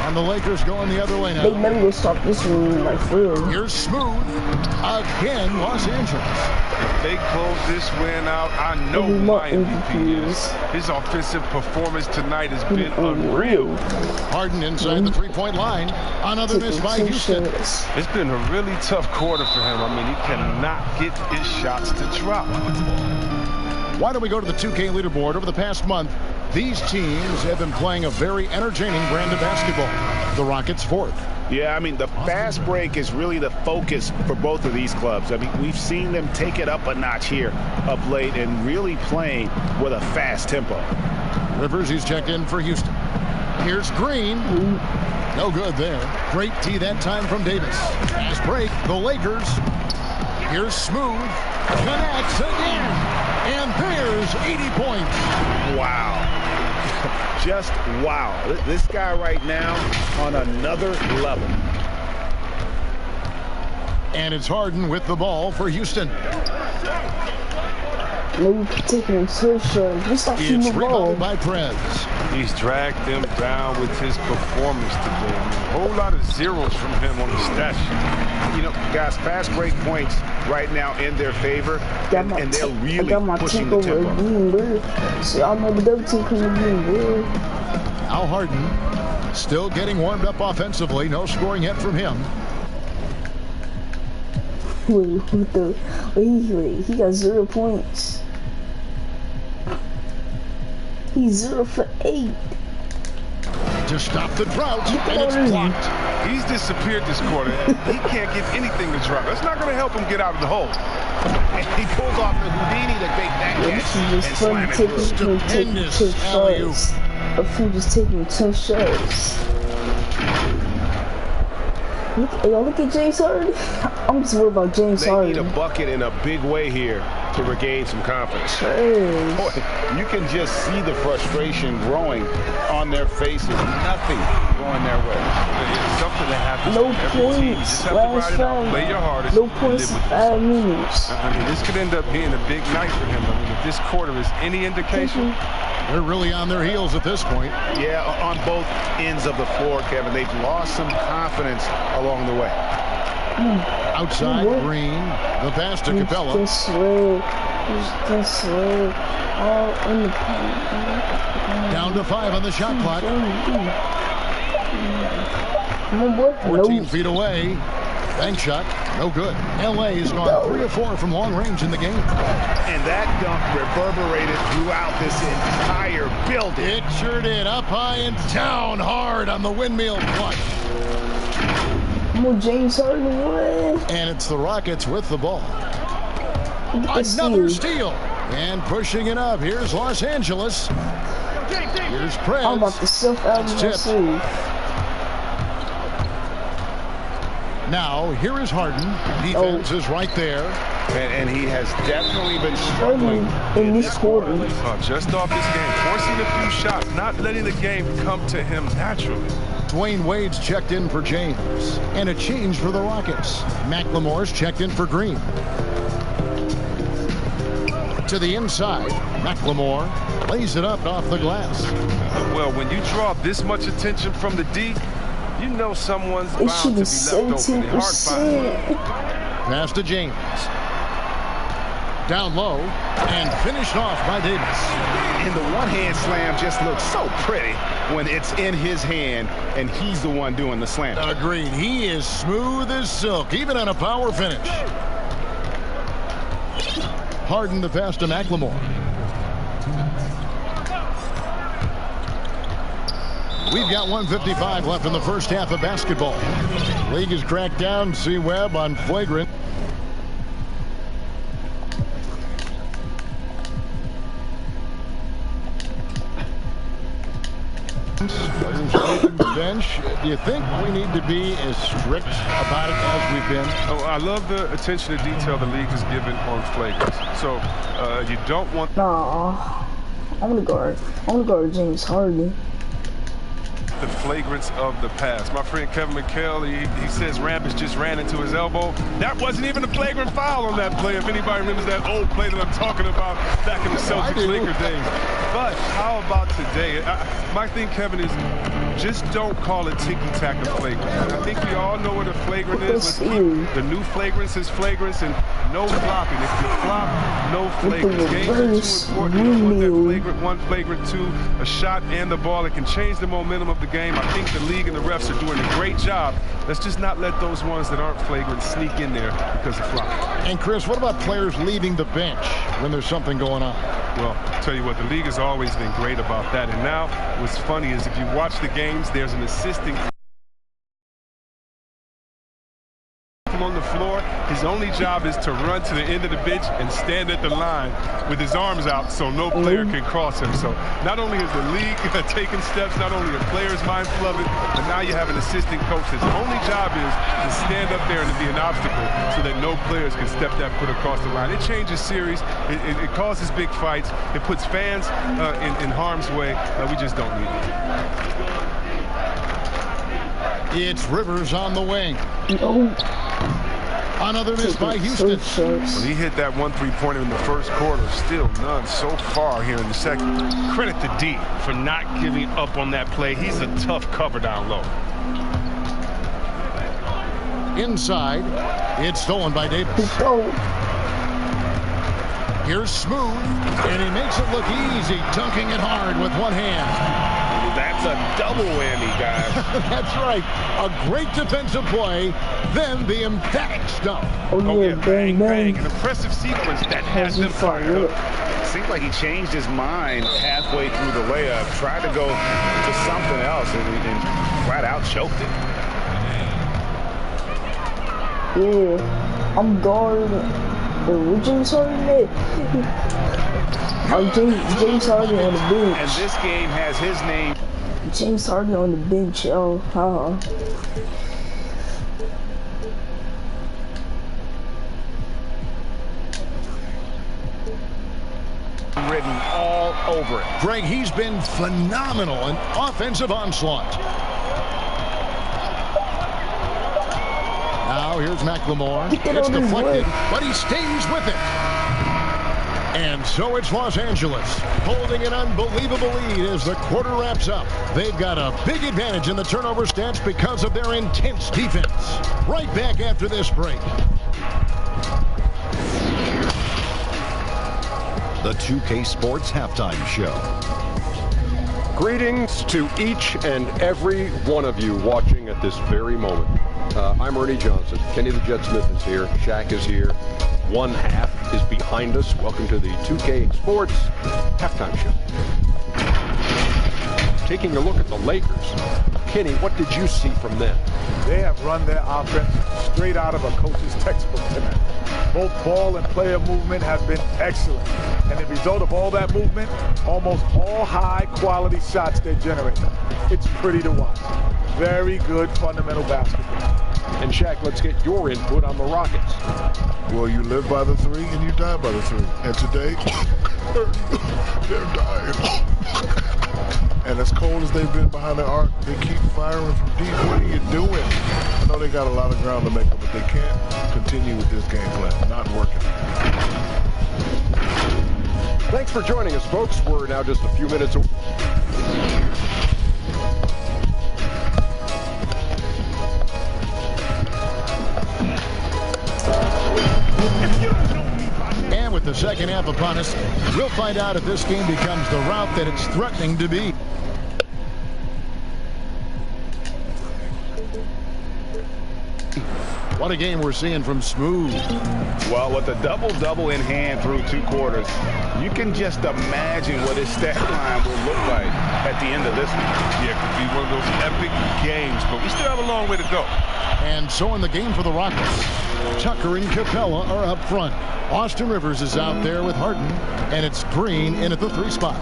And the Lakers going the other way now. They never will stop this one, like for real. Here's Smooth. Again, Los Angeles. If they close this win out, I know my MVP is. His offensive performance tonight has been unreal. Harden inside the three-point line. Another miss by Houston. It's been a really tough quarter for him. I mean, he cannot get his shots to drop. Why don't we go to the 2K leaderboard? Over the past month, these teams have been playing a very entertaining brand of basketball. The Rockets fourth. Yeah, I mean, the fast break is really the focus for both of these clubs. I mean, we've seen them take it up a notch here of late and really playing with a fast tempo. Rivers, he's checked in for Houston. Here's Green. No good there. Great D that time from Davis. Fast break, the Lakers. Here's Smooth. Connects again. And there's 80 points. Wow. Just wow. This guy right now on another level. And it's Harden with the ball for Houston. Maybe taking him so short. Just stop shooting the ball. By Prez. He's dragged them down with his performance today. I mean, a whole lot of zeros from him on the stat sheet. You know, guys, fast break points right now in their favor, and they're really pushing the tempo. So I know the double team coming in. Al Harden still getting warmed up offensively. No scoring yet from him. Wait, he got 0 points. He's 0 for 8. To stop the drought, and it's blocked. He's disappeared this quarter. He can't get anything to drop. That's not going to help him get out of the hole. He pulls off the Houdini to make that catch and slam it through. Stupendous alley-oop. A fool just taking 10 shots. Look at James Harden. I'm just worried about James Harden. They need a bucket in a big way here to regain some confidence. Boy, you can just see the frustration growing on their faces. Nothing going their way. It's something that happens. No points. Last round. Play your hardest. No points in 5 minutes. I mean, this could end up being a big night for him. I mean, if this quarter is any indication. They're really on their heels at this point. Yeah, on both ends of the floor, Kevin. They've lost some confidence along the way. Outside, Green. The pass to Capella. This way. All in the paint. Down to 5 on the shot clock. Come on, boy. 14 feet away. Bank shot, no good. LA has gone 3 of 4 from long range in the game. And that dunk reverberated throughout this entire building. It sure did. Up high and down hard on the windmill flush. Come on, James Harden. And it's the Rockets with the ball. Another steal. And pushing it up. Here's Los Angeles. Here's Prez. I'm about to self-out my sleeve. Now, here is Harden. Defense is right there. And he has definitely been struggling in this quarter. Just off this game, forcing a few shots, not letting the game come to him naturally. Dwayne Wade's checked in for James. And a change for the Rockets. McLemore's checked in for Green. To the inside. McLemore lays it up off the glass. Well, when you draw this much attention from the D, you know someone's bound to be left open. Pass to James. Down low and finished off by Davis. And the one-hand slam just looks so pretty when it's in his hand and he's the one doing the slam. Agreed. He is smooth as silk, even on a power finish. Harden the pass to McLemore. We've got 1:55 left in the first half of basketball. League has cracked down C-Webb on flagrant. Bench. Do you think we need to be as strict about it as we've been? Oh, I love the attention to detail the league has given on flagrants. So you don't want. Nah, I want to guard James Harden. The flagrants of the past. My friend Kevin McHale, he says Rambis just ran into his elbow. That wasn't even a flagrant foul on that play. If anybody remembers that old play that I'm talking about back in the Celtics-Laker days. But how about today? My thing, Kevin, is just don't call it ticky-tack a flagrant. I think we all know what a flagrant is. The new flagrants is flagrants and no flopping. If you flop, no flagrants. Games are too important. You want that flagrant 1, flagrant 2, a shot and the ball. It can change the momentum of the game. I think the league and the refs are doing a great job. Let's just not let those ones that aren't flagrant sneak in there because of flopping. And Chris, what about players leaving the bench when there's something going on? Well, I'll tell you what, the league has always been great about that. And now what's funny is if you watch the games, there's an assistant on the floor. His only job is to run to the end of the bench and stand at the line with his arms out so no player can cross him. So not only is the league taking steps, not only are players mindful of it, but now you have an assistant coach. His only job is to stand up there and to be an obstacle so that no players can step that foot across the line. It changes series. It causes big fights. It puts fans in harm's way. We just don't need it. It's Rivers on the wing. Another miss by Houston. When he hit that 1 3-pointer in the first quarter, still none so far here in the second. Credit to D for not giving up on that play. He's a tough cover down low. Inside, it's stolen by Davis. Here's Smooth, and he makes it look easy, dunking it hard with one hand. That's a double whammy, guys. That's right. A great defensive play, then the emphatic stop. Oh yeah, bang, bang. An impressive sequence that has been fired up. Seems like he changed his mind halfway through the layup, tried to go to something else, and flat out choked it. Yeah, I'm guarding. James Harden. James Harden on the bench. And this game has his name. James Harden on the bench. Oh, written all over it. Greg, he's been phenomenal in offensive onslaught. Now here's McLemore. It's deflected, but he stays with it. And so it's Los Angeles holding an unbelievable lead as the quarter wraps up. They've got a big advantage in the turnover stats because of their intense defense. Right back after this break. The 2K Sports Halftime Show. Greetings to each and every one of you watching at this very moment. I'm Ernie Johnson. Kenny the Jet Smith is here. Shaq is here. One half is behind us. Welcome to the 2K Sports Halftime Show. Taking a look at the Lakers. Kenny, what did you see from them? They have run their offense straight out of a coach's textbook tonight. Both ball and player movement have been excellent. And the result of all that movement, almost all high-quality shots they generate. It's pretty to watch. Very good fundamental basketball. And Shaq, let's get your input on the Rockets. Well, you live by the three and you die by the three. And today, they're dying. And as cold as they've been behind the arc, they keep firing from deep. What are you doing? I know they got a lot of ground to make up, but they can't continue with this game plan. Not working. Thanks for joining us, folks. We're now just a few minutes away. And with the second half upon us, we'll find out if this game becomes the route that it's threatening to be. What a game we're seeing from Smooth. Well, with a double-double in hand through 2 quarters, you can just imagine what his stat line will look like at the end of this one. Yeah, it could be one of those epic games, but we still have a long way to go. And so in the game for the Rockets, Tucker and Capella are up front. Austin Rivers is out there with Harden, and it's Green in at the 3 spot.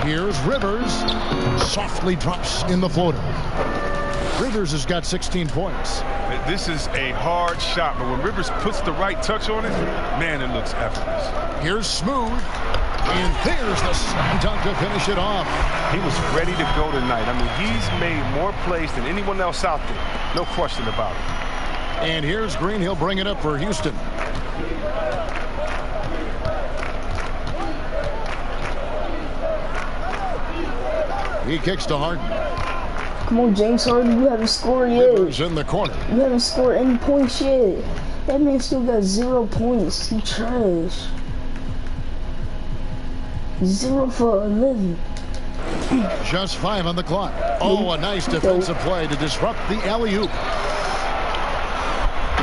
Here's Rivers. Softly drops in the floater. Rivers has got 16 points. This is a hard shot, but when Rivers puts the right touch on it, man, it looks effortless. Here's Smooth. And there's the slam dunk to finish it off. He was ready to go tonight. I mean, he's made more plays than anyone else out there. No question about it. And here's Green. He'll bring it up for Houston. He kicks to Harden. Come on, James Harden, you haven't scored yet. Rivers in the corner. You haven't scored any points yet. That man still got 0 points. He trash. 0 for 11. Just 5 on the clock. Oh, a nice defensive play to disrupt the alley-oop.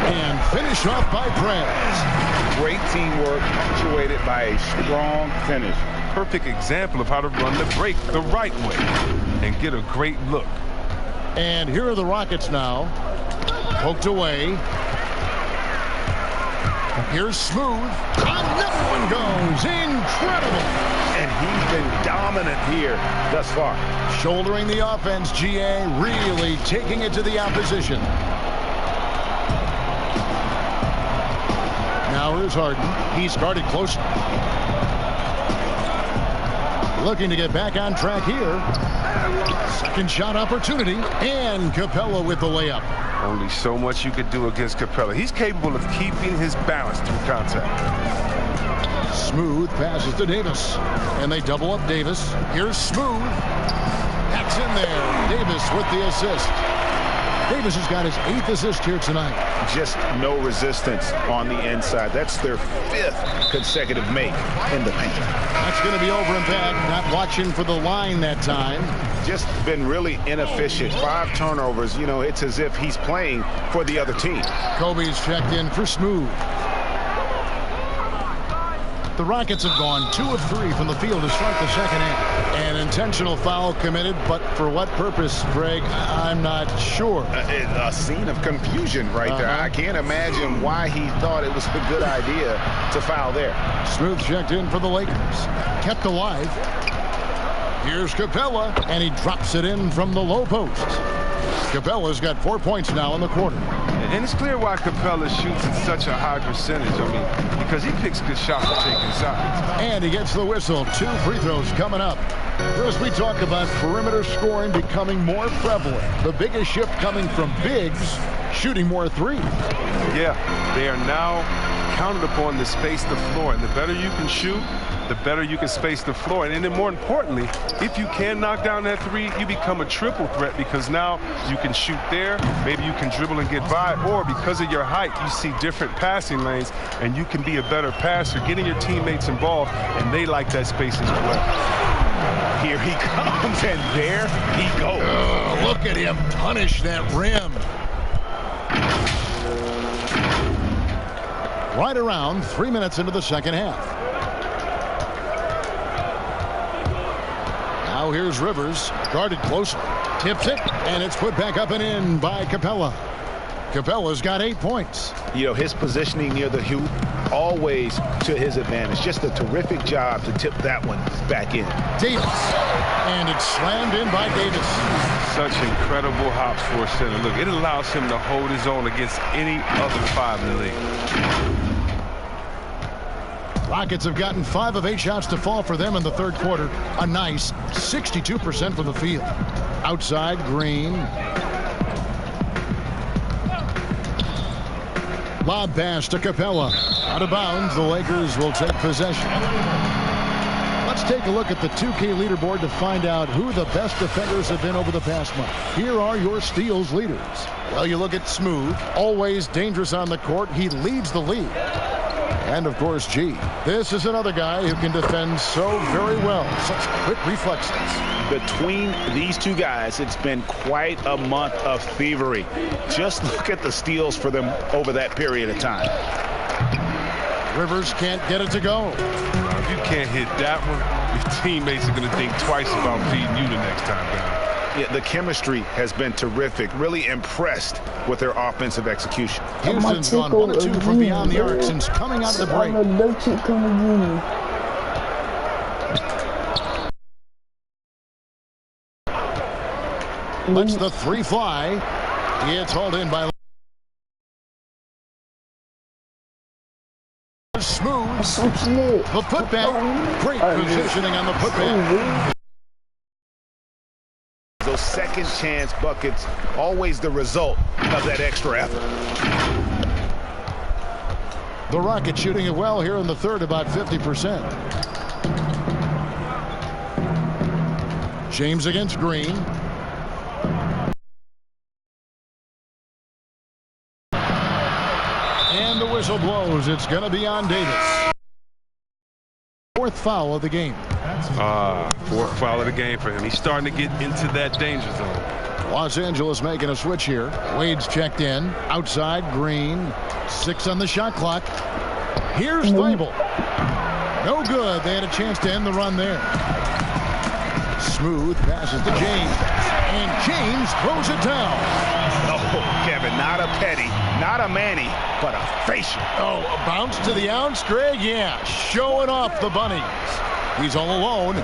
And finish off by Prez. Great teamwork, punctuated by a strong finish. Perfect example of how to run the break the right way and get a great look. And here are the Rockets now. Poked away. Here's Smooth. Another one goes. Incredible. And he's been dominant here thus far. Shouldering the offense, GA really taking it to the opposition. Now here's Harden. He started close. Looking to get back on track here. Second shot opportunity. And Capella with the layup. Only so much you could do against Capella. He's capable of keeping his balance through contact. Smooth passes to Davis. And they double up Davis. Here's Smooth. Hacks in there. Davis with the assist. Davis has got his 8th assist here tonight. Just no resistance on the inside. That's their 5th consecutive make in the paint. That's going to be over and back. Not watching for the line that time. Just been really inefficient. 5 turnovers. You know, it's as if he's playing for the other team. Kobe's checked in for Smooth. The Rockets have gone 2 of 3 from the field to start the second half. An intentional foul committed, but for what purpose, Greg? I'm not sure. A scene of confusion right there. I can't imagine why he thought it was a good idea to foul there. Smooth checked in for the Lakers. Kept alive. Here's Capella, and he drops it in from the low post. Capella's got 4 points now in the quarter. And it's clear why Capella shoots at such a high percentage. I mean, because he picks good shots to take inside. And he gets the whistle. 2 free throws coming up. First, we talk about perimeter scoring becoming more prevalent. The biggest shift coming from bigs shooting more threes. Yeah, they are now counted upon to space the floor. And the better you can shoot, the better you can space the floor. And then more importantly, if you can knock down that three, you become a triple threat because now you can shoot there, maybe you can dribble and get by, or because of your height, you see different passing lanes and you can be a better passer, getting your teammates involved, and they like that space as well. Here he comes, and there he goes. Look at him punish that rim. Right around 3 minutes into the second half. Now here's Rivers, guarded closely, tips it, and it's put back up and in by Capella. Capella's got 8 points. You know, his positioning near the hoop, always to his advantage. Just a terrific job to tip that one back in. Davis, and it's slammed in by Davis. Such incredible hops for a center. Look, it allows him to hold his own against any other 5 in the league. Rockets have gotten 5 of 8 shots to fall for them in the third quarter. A nice 62% from the field. Outside, Green. Lob pass to Capella. Out of bounds, the Lakers will take possession. Let's take a look at the 2K leaderboard to find out who the best defenders have been over the past month. Here are your steals leaders. Well, you look at Smooth, always dangerous on the court. He leads the league. And, of course, G. This is another guy who can defend so very well. Such quick reflexes. Between these two guys, it's been quite a month of thievery. Just look at the steals for them over that period of time. Rivers can't get it to go. If you can't hit that one, your teammates are going to think twice about feeding you the next time down. Yeah, the chemistry has been terrific. Really impressed with their offensive execution. Houston's gone 1 of 2 from beyond the arc since coming out of the break. Lets the 3 fly. It's hauled in by Smooth. The putback. Great positioning on the putback. Those second chance buckets, always the result of that extra effort. The Rockets shooting it well here in the third, about 50%. James against Green. And the whistle blows. It's going to be on Davis. 4th foul of the game. 4th foul of the game for him. He's starting to get into that danger zone. Los Angeles making a switch here. Wade's checked in. Outside, Green. 6 on the shot clock. Here's Thybulle. No good. They had a chance to end the run there. Smooth passes to James. And James throws it down. Oh, Kevin, not a Petty, not a Manny, but a facial. Oh, a bounce to the ounce, Greg? Yeah, showing off the bunnies. He's all alone.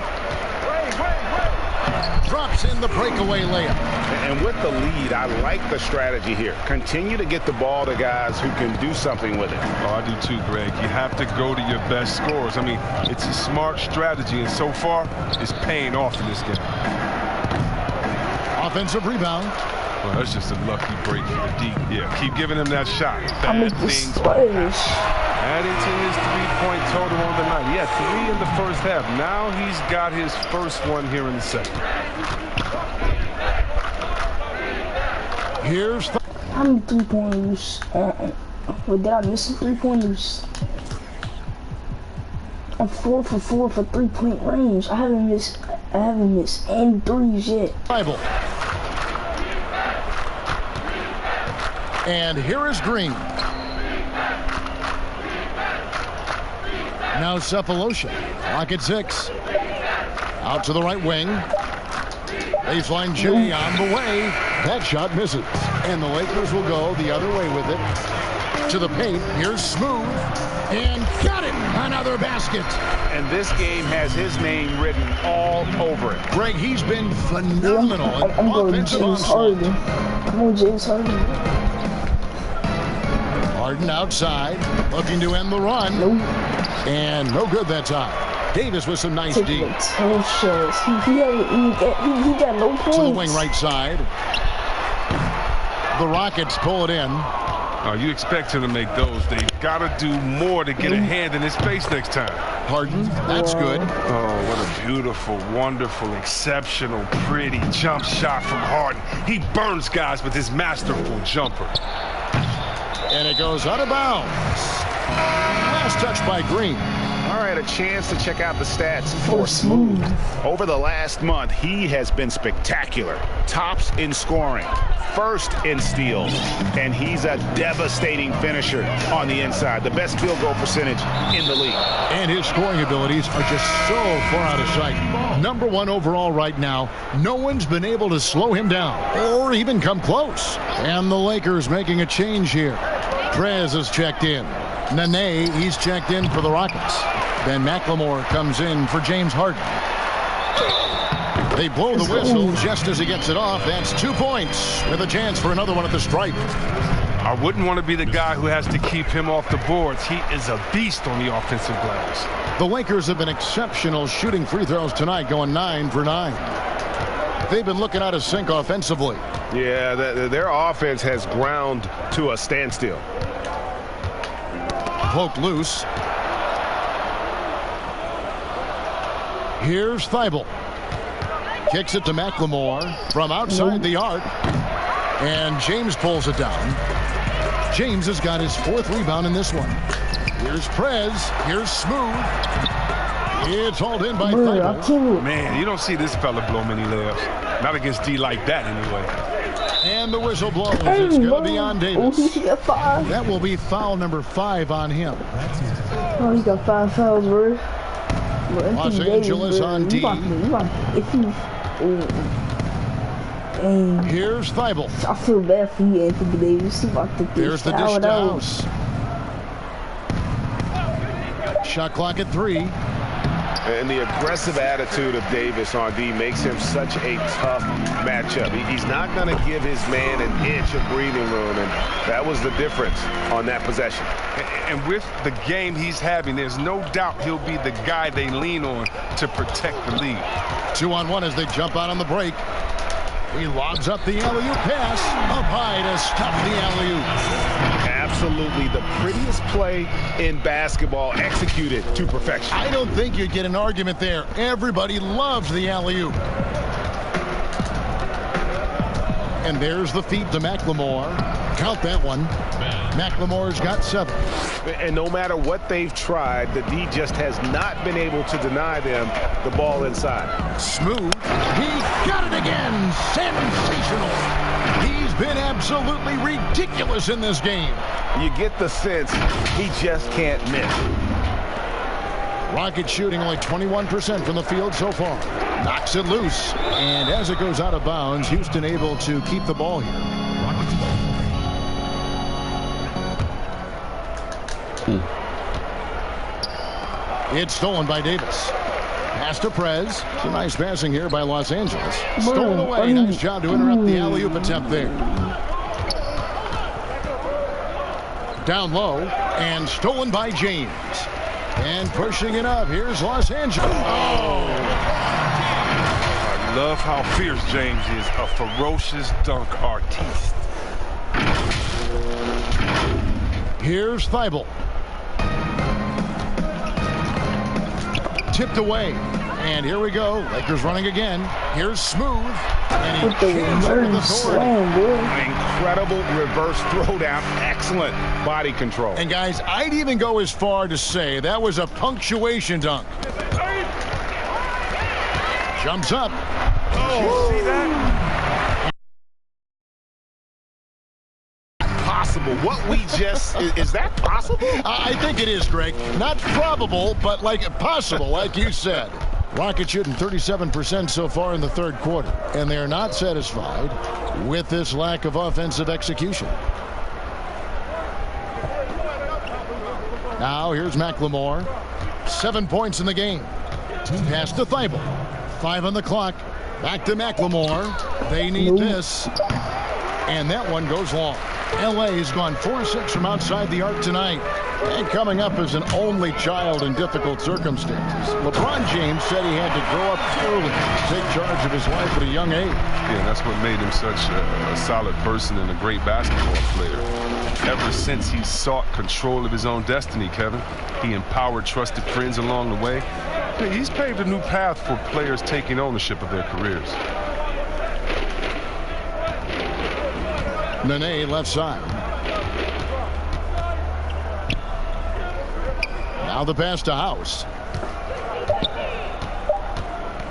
Drops in the breakaway layup. And with the lead, I like the strategy here. Continue to get the ball to guys who can do something with it. Oh, I do too, Greg. You have to go to your best scorers. I mean, it's a smart strategy, and so far, it's paying off in this game. Offensive rebound. Well, that's just a lucky break for the deep. Yeah, keep giving him that shot. Bad things. Adding to his 3-point total on the night. He had 3 in the first half. Now he's got his first one here in the second. Here's how many 3-pointers? Did I miss some 3-pointers? I'm 4 for 4 for 3-point range. I haven't missed any 3s yet. Bible. And here is Green. Now Cephalosha. Clock at 6. Out to the right wing. Baseline J on the way. That shot misses. And the Lakers will go the other way with it. To the paint. Here's Smooth. And got it. Another basket. And this game has his name written all over it. Greg, he's been phenomenal. I'm going James Harden. I'm going James Harden. Harden outside, looking to end the run. And no good that time. Davis with some nice D. He got no points. To the wing right side. The Rockets pull it in. You expect him to make those. They got to do more to get a hand in his face next time. Harden, that's good. Oh, what a beautiful, wonderful, exceptional, pretty jump shot from Harden. He burns guys with his masterful jumper. And it goes out of bounds. Last touch by Green. All right, a chance to check out the stats for Smooth. Over the last month, he has been spectacular. Tops in scoring, first in steals, and he's a devastating finisher on the inside. The best field goal percentage in the league. And his scoring abilities are just so far out of sight. #1 overall right now. No one's been able to slow him down or even come close. And the Lakers making a change here. Trez is checked in. Nene, he's checked in for the Rockets. Then McLemore comes in for James Harden. They blow the whistle just as he gets it off. That's 2 points with a chance for another one at the stripe. I wouldn't want to be the guy who has to keep him off the boards. He is a beast on the offensive glass. The Lakers have been exceptional shooting free throws tonight, going 9 for 9. They've been looking out of sync offensively. Yeah, their offense has ground to a standstill. Poked loose. Here's Thibault. Kicks it to McLemore from outside the arc. And James pulls it down. James has got his 4th rebound in this one. Here's Prez. Here's Smooth. It's hauled in by Thibault. Man, you don't see this fella blow many layups. Not against D like that, anyway. And the whistle blows. It's going to be on Davis. That will be foul number 5 on him. Oh, he got 5 fouls, bro. Los Angeles on D. Here's Thibault. I feel bad for you, Anthony Davis. There's the dish to House. Shot clock at 3. And the aggressive attitude of Davis on D makes him such a tough matchup. He's not going to give his man an inch of breathing room, and that was the difference on that possession. And with the game he's having, there's no doubt he'll be the guy they lean on to protect the lead. 2-on-1 as they jump out on the break. He lobs up the alley-oop pass. Up high to stop the alley-oop. Absolutely the prettiest play in basketball, executed to perfection. I don't think you'd get an argument there. Everybody loves the alley-oop. And there's the feed to McLemore. Count that one. McLemore's got 7. And no matter what they've tried, the D just has not been able to deny them the ball inside. Smooth. He got it again. Sensational. He's been absolutely ridiculous in this game. You get the sense he just can't miss. Rockets shooting only 21% from the field so far. Knocks it loose. And as it goes out of bounds, Houston able to keep the ball here. It's stolen by Davis. Pass to Prez. Some nice passing here by Los Angeles. Stolen away. Nice job to interrupt the alley-oop attempt there. Down low. And stolen by James. And pushing it up. Here's Los Angeles. Oh! I love how fierce James is. A ferocious dunk artiste. Here's Thibault. Tipped away. And here we go. Lakers running again. Here's Smooth. And he changes with authority. Incredible reverse throwdown. Excellent body control. And guys, I'd even go as far to say that was a punctuation dunk. Jumps up. Oh, see that? What we just is that possible? I think it is, Greg. Not probable, but like possible, like you said. Rockets shooting 37% so far in the 3rd quarter, and they are not satisfied with this lack of offensive execution. Now here's McLemore. 7 points in the game. Pass to Thibault. 5 on the clock. Back to McLemore. They need this. And that one goes long. L.A. has gone 4-6 from outside the arc tonight. And coming up as an only child in difficult circumstances, LeBron James said he had to grow up early to take charge of his life at a young age. Yeah, that's what made him such a solid person and a great basketball player. Ever since he sought control of his own destiny, Kevin, he empowered trusted friends along the way. He's paved a new path for players taking ownership of their careers. Nene left side. Now the pass to House.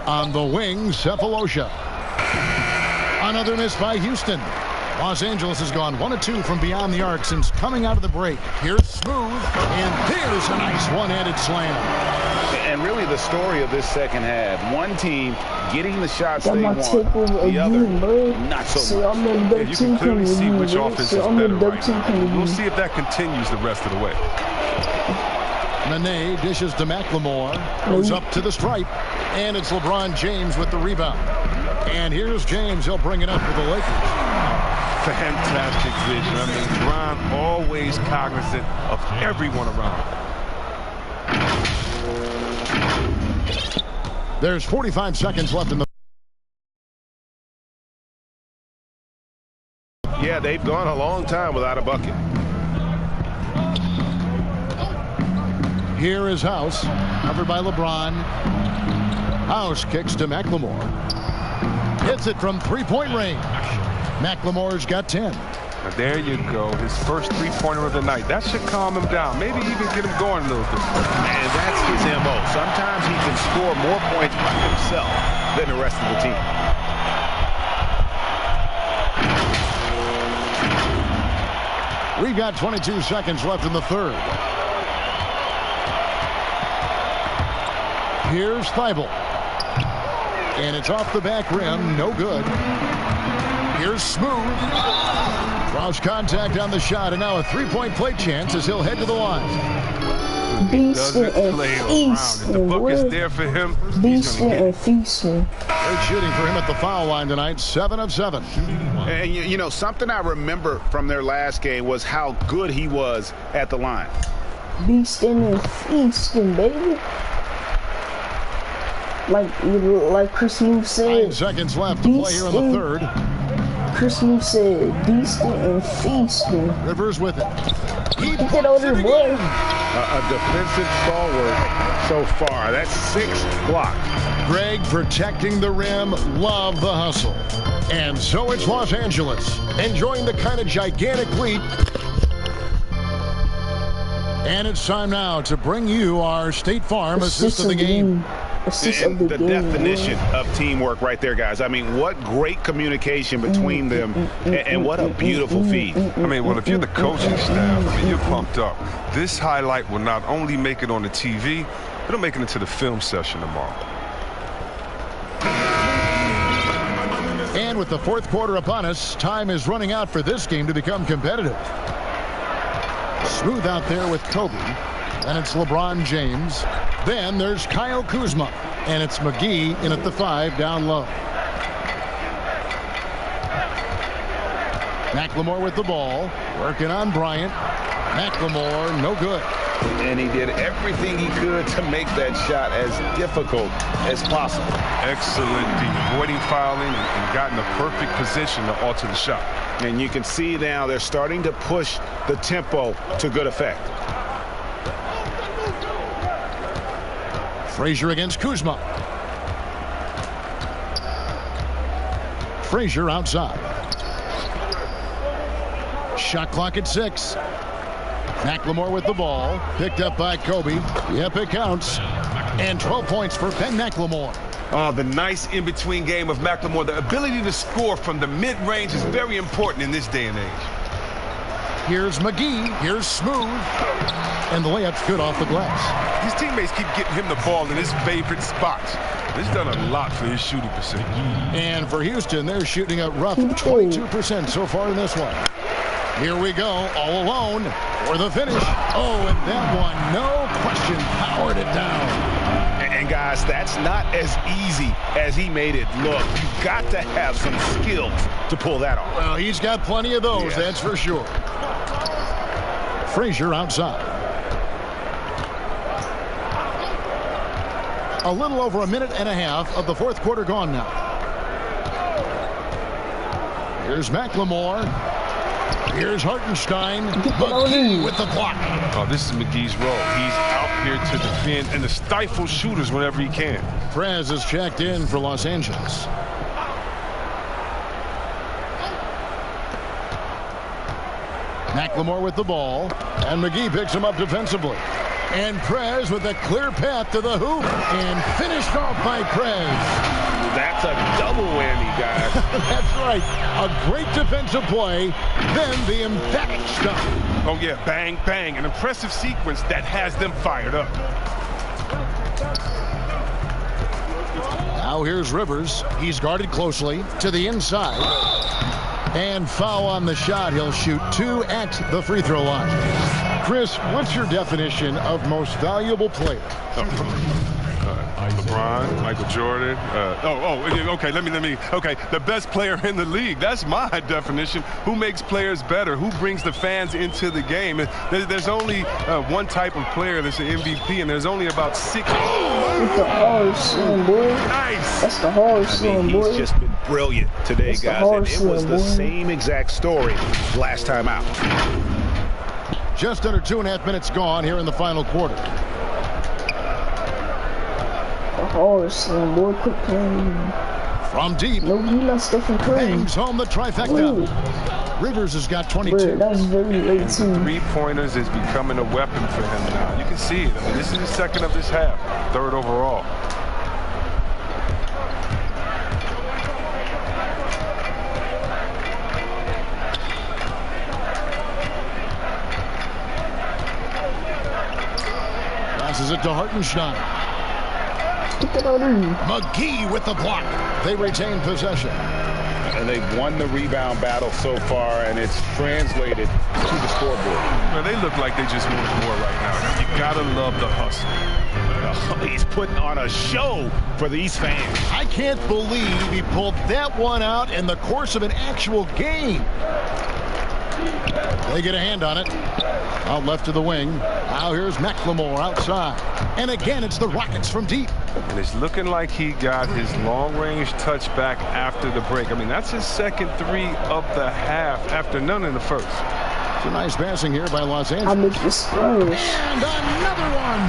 On the wing, Sefolosha. Another miss by Houston. Los Angeles has gone 1 of 2 from beyond the arc since coming out of the break. Here's Smooth, and there's a nice one-handed slam. And really the story of this second half, one team getting the shots they want, the other not so much. Yeah, you can clearly see which offense is better right now. We'll see if that continues the rest of the way. Nene dishes to McLemore, goes up to the stripe, and it's LeBron James with the rebound. And here's James. He'll bring it up for the Lakers. Fantastic vision. I mean, Bron always cognizant of everyone around. There's 45 seconds left in the... Yeah, they've gone a long time without a bucket. Here is House, covered by LeBron. House kicks to McLemore. Hits it from three-point range. McLemore's got 10. Now there you go, his first three-pointer of the night. That should calm him down, maybe even get him going a little bit. And that's his MO. Sometimes he can score more points by himself than the rest of the team. We've got 22 seconds left in the third. Here's Thibault. And it's off the back rim, no good. Here's Smooth. Draws contact on the shot, and now a three-point play chance as he'll head to the line. Doesn't play around. If the bucket's there for him, he's going to get it. Great shooting for him at the foul line tonight, 7 of 7. And you know, something I remember from their last game was how good he was at the line. Beastin' and feasting, baby. Like Chris Smooth said. 9 seconds left to play here in the third. Chris Smooth said, beastin' and feasting. Rivers with it. Get over there, boy. A defensive stalwart so far. That's 6 blocks. Greg protecting the rim. Love the hustle. And so it's Los Angeles enjoying the kind of gigantic lead. And it's time now to bring you our State Farm assist of the game. And the definition of teamwork right there, guys. I mean, what great communication between them, and what a beautiful feed. I mean, well, if you're the coaching staff, I mean, you're pumped up. This highlight will not only make it on the TV, it'll make it into the film session tomorrow. And with the fourth quarter upon us, time is running out for this game to become competitive. Smooth out there with Kobe. And it's LeBron James. Then there's Kyle Kuzma. And it's McGee in at the 5 down low. McLemore with the ball. Working on Bryant. McLemore, no good. And he did everything he could to make that shot as difficult as possible. Excellent D, avoiding fouling and got in the perfect position to alter the shot. And you can see now they're starting to push the tempo to good effect. Frazier against Kuzma. Frazier outside. Shot clock at 6. McLemore with the ball. Picked up by Kobe. Yep, it counts. And 12 points for Ben McLemore. Oh, the nice in-between game of McLemore. The ability to score from the mid-range is very important in this day and age. Here's McGee. Here's Smooth. And the layup's good off the glass. His teammates keep getting him the ball in his favorite spots. He's done a lot for his shooting percentage. And for Houston, they're shooting a rough 22% so far in this one. Here we go, all alone for the finish. Oh, and that one, no question, powered it down. And guys, that's not as easy as he made it look. You've got to have some skills to pull that off. Well, he's got plenty of those, that's for sure. Frazier outside. A little over a minute and a half of the fourth quarter gone now. Here's McLemore. Here's Hartenstein. McGee with the block. Oh, this is McGee's role. He's out here to defend and to stifle shooters whenever he can. Prez is checked in for Los Angeles. McLemore with the ball. And McGee picks him up defensively. And Prez with a clear path to the hoop. And finished off by Prez. That's a double whammy, guys. That's right. A great defensive play, then the emphatic stuff. Oh, yeah, bang, bang. An impressive sequence that has them fired up. Now here's Rivers. He's guarded closely to the inside. And foul on the shot. He'll shoot 2 at the free throw line. Chris, what's your definition of most valuable player? LeBron, Michael Jordan. Okay. Okay, the best player in the league. That's my definition. Who makes players better? Who brings the fans into the game? There's only one type of player that's an MVP, and there's only about 6. That's the hardest one, boy. Nice. That's the hardest one, boy. He's just been brilliant today, That's guys. And it was the same exact story last time out. Just under 2.5 minutes gone here in the final quarter. Hardest one, boy. Quit playing. From deep. No, he not Stephen Curry. Bangs home the trifecta. Ooh. Rivers has got 22. Bro, that was very late, too. Three-pointers is becoming a weapon for him now. You can see it. I mean, this is the second of this half. Third overall. Passes it to Hartenstein. McGee with the block. They retain possession. And they've won the rebound battle so far, and it's translated to the scoreboard. Well, they look like they just want more right now. You gotta love the hustle. He's putting on a show for these fans. I can't believe he pulled that one out in the course of an actual game. They get a hand on it. Out left to the wing. Now here's McLemore outside. And again, it's the Rockets from deep. And it's looking like he got his long-range touchback after the break. I mean, that's his second 3 of the half after none in the first. It's a nice passing here by Los Angeles. I make this splash. And another one.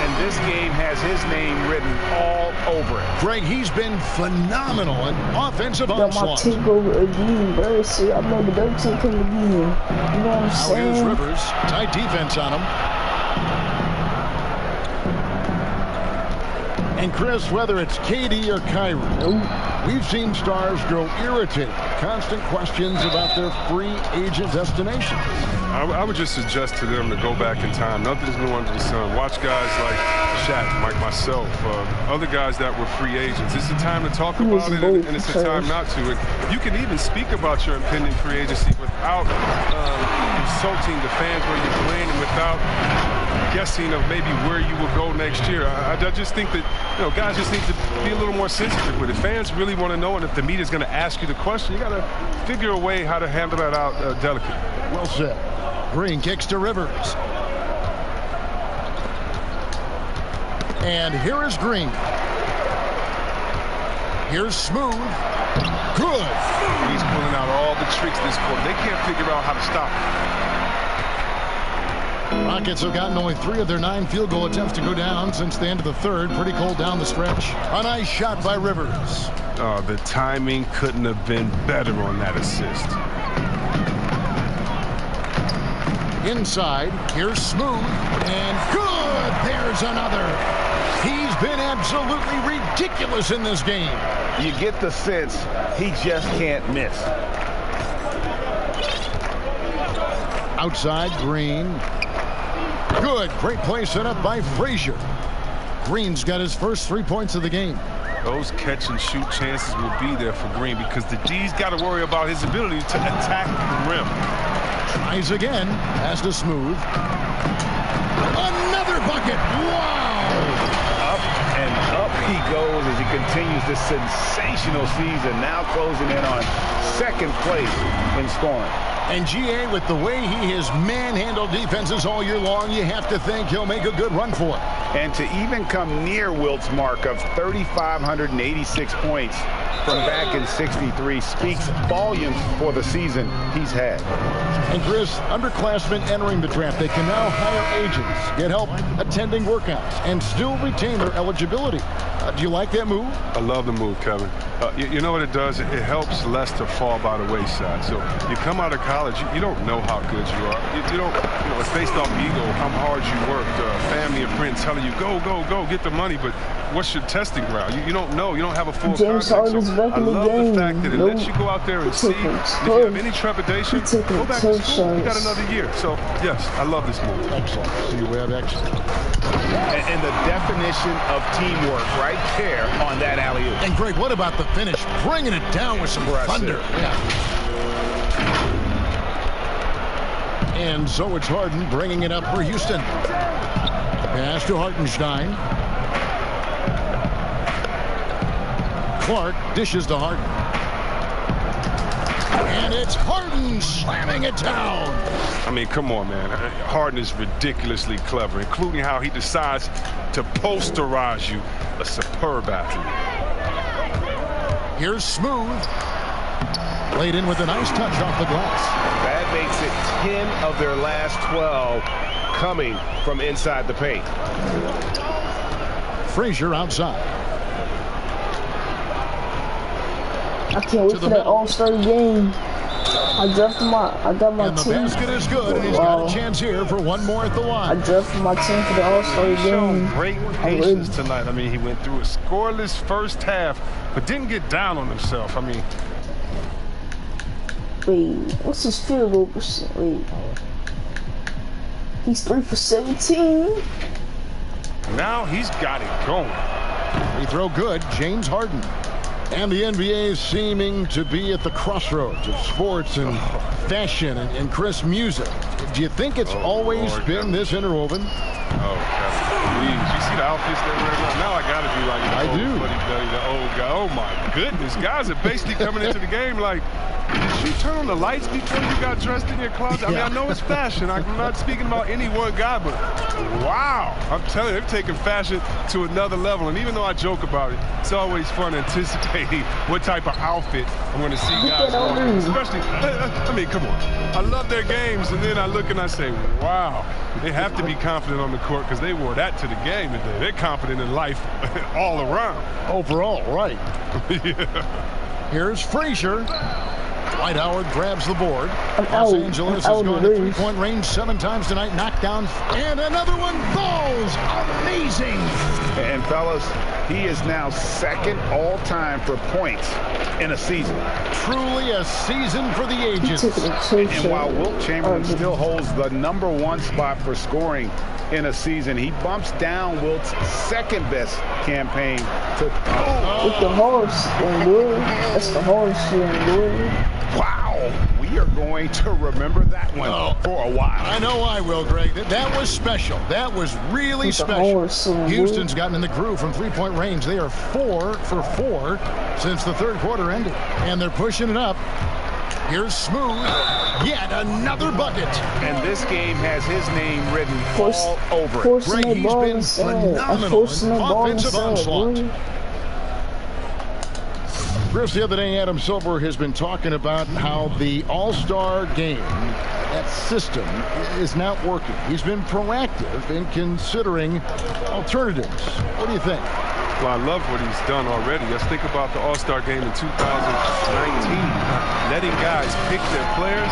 And this game has his name written all over it. Greg, he's been phenomenal in offensive Got my onslaught. takeover again, bro. See, I know the double take him again. You know what I'm saying? Here's Rivers. Tight defense on him. And Chris, whether it's KD or Kyrie, we've seen stars grow irritated. Constant questions about their free agent destination. I would just suggest to them to go back in time. Nothing's new under the sun. Watch guys like Shaq, like myself, other guys that were free agents. It's a time to talk about it, and it's a time not to. And you can even speak about your impending free agency without insulting the fans where you're playing and without guessing of maybe where you will go next year. I just think that, guys just need to be a little more sensitive with it. Fans really want to know, and if the media is going to ask you the question, you got to figure a way how to handle that out delicately. Well said. Green kicks to Rivers. And here is Green. Here's Smooth. Good. He's pulling out all the tricks this quarter. They can't figure out how to stop him. Rockets have gotten only 3 of their 9 field goal attempts to go down since the end of the third. Pretty cold down the stretch. A nice shot by Rivers. The timing couldn't have been better on that assist. Inside, here's Smooth, and good! There's another. He's been absolutely ridiculous in this game. You get the sense he just can't miss. Outside, Green. Good, great play set up by Frazier. Green's got his first 3 points of the game. Those catch and shoot chances will be there for Green because the D's got to worry about his ability to attack the rim. Tries again, pass to Smooth. Another bucket, wow! Up and he goes as he continues this sensational season, now closing in on second place in scoring. And GA, with the way he has manhandled defenses all year long, you have to think he'll make a good run for it. And to even come near Wilt's mark of 3,586 points from back in '63 speaks volumes for the season he's had. And Chris, underclassmen entering the draft, they can now hire agents, get help attending workouts, and still retain their eligibility. Do you like that move? I love the move, Kevin. You know what it does? It helps less to fall by the wayside. So you come out of college, you don't know how good you are. You don't, it's based off ego, how hard you worked, family and friends telling you, go, get the money, but what's your testing ground? You don't know. You don't have a full James context. Harden's back I in the love game. the fact that it lets you go out there and see. If you have any trepidation, go back to school. You got another year. So, yes, I love this move. Excellent. See, we have excellent. And the definition of teamwork right there on that alley-oop. And Greg, what about the finish? Bringing it down with some thunder. Yeah. And so it's Harden bringing it up for Houston. Pass to Hartenstein. Clark dishes to Harden. And it's Harden slamming it down. I mean, come on, man. Harden is ridiculously clever, including how he decides to posterize you, a superb athlete. Here's Smooth. Laid in with a nice touch off the glass. That makes it 10 of their last 12 coming from inside the paint. Frazier outside. I can't wait for that All-Star game. I got my and the team. basket is good, and he's got a chance here for one more at the line. I drafted my team for the All-Star He's shown game. great patience tonight. I mean, he went through a scoreless first half, but didn't get down on himself. I mean, wait, what's his field goal percent? Wait, he's 3 for 17. now he's got it going. Free throw good, James Harden. And the NBA is seeming to be at the crossroads of sports and fashion and Chris, music. Do you think it's always been this interwoven? Oh, Kevin, please. You see the outfits they're wearing? Now I got to be like the old buddy, the old guy. Oh, my goodness. Guys are basically coming into the game like, did you turn on the lights before you got dressed in your closet? I mean, I know it's fashion. I'm not speaking about any one guy, but wow. I'm telling you, they're taking fashion to another level. And even though I joke about it, it's always fun anticipating what type of outfit I'm going to see guys wearing. Especially, I mean, come on. I love their games, and then I look and I say, wow. They have to be confident on the court because they wore that to the game today. They're confident in life all around. Overall, right. Yeah. Here's Frazier. Dwight Howard grabs the board. Los Angeles has gone to three-point range 7 times tonight. Knocked down, and another one falls. Amazing. And fellas, he is now second all-time for points in a season. Truly a season for the ages. And while Wilt Chamberlain still holds the #1 spot for scoring in a season, he bumps down Wilt's second-best campaign to with the horse and wood. That's the horse and wood. Wow, we are going to remember that one for a while. I know I will, Greg. That was special. That was really special. Houston's gotten in the groove from three-point range. They are 4 for 4 since the third quarter ended, and they're pushing it up. Here's Smooth. Yet another bucket. And this game has his name written all over it. Greg, he's been phenomenal in offensive onslaught. Chris, the other day, Adam Silver has been talking about how the All-Star game, that system, is not working. He's been proactive in considering alternatives. What do you think? Well, I love what he's done already. Let's think about the All-Star game in 2019. Letting guys pick their players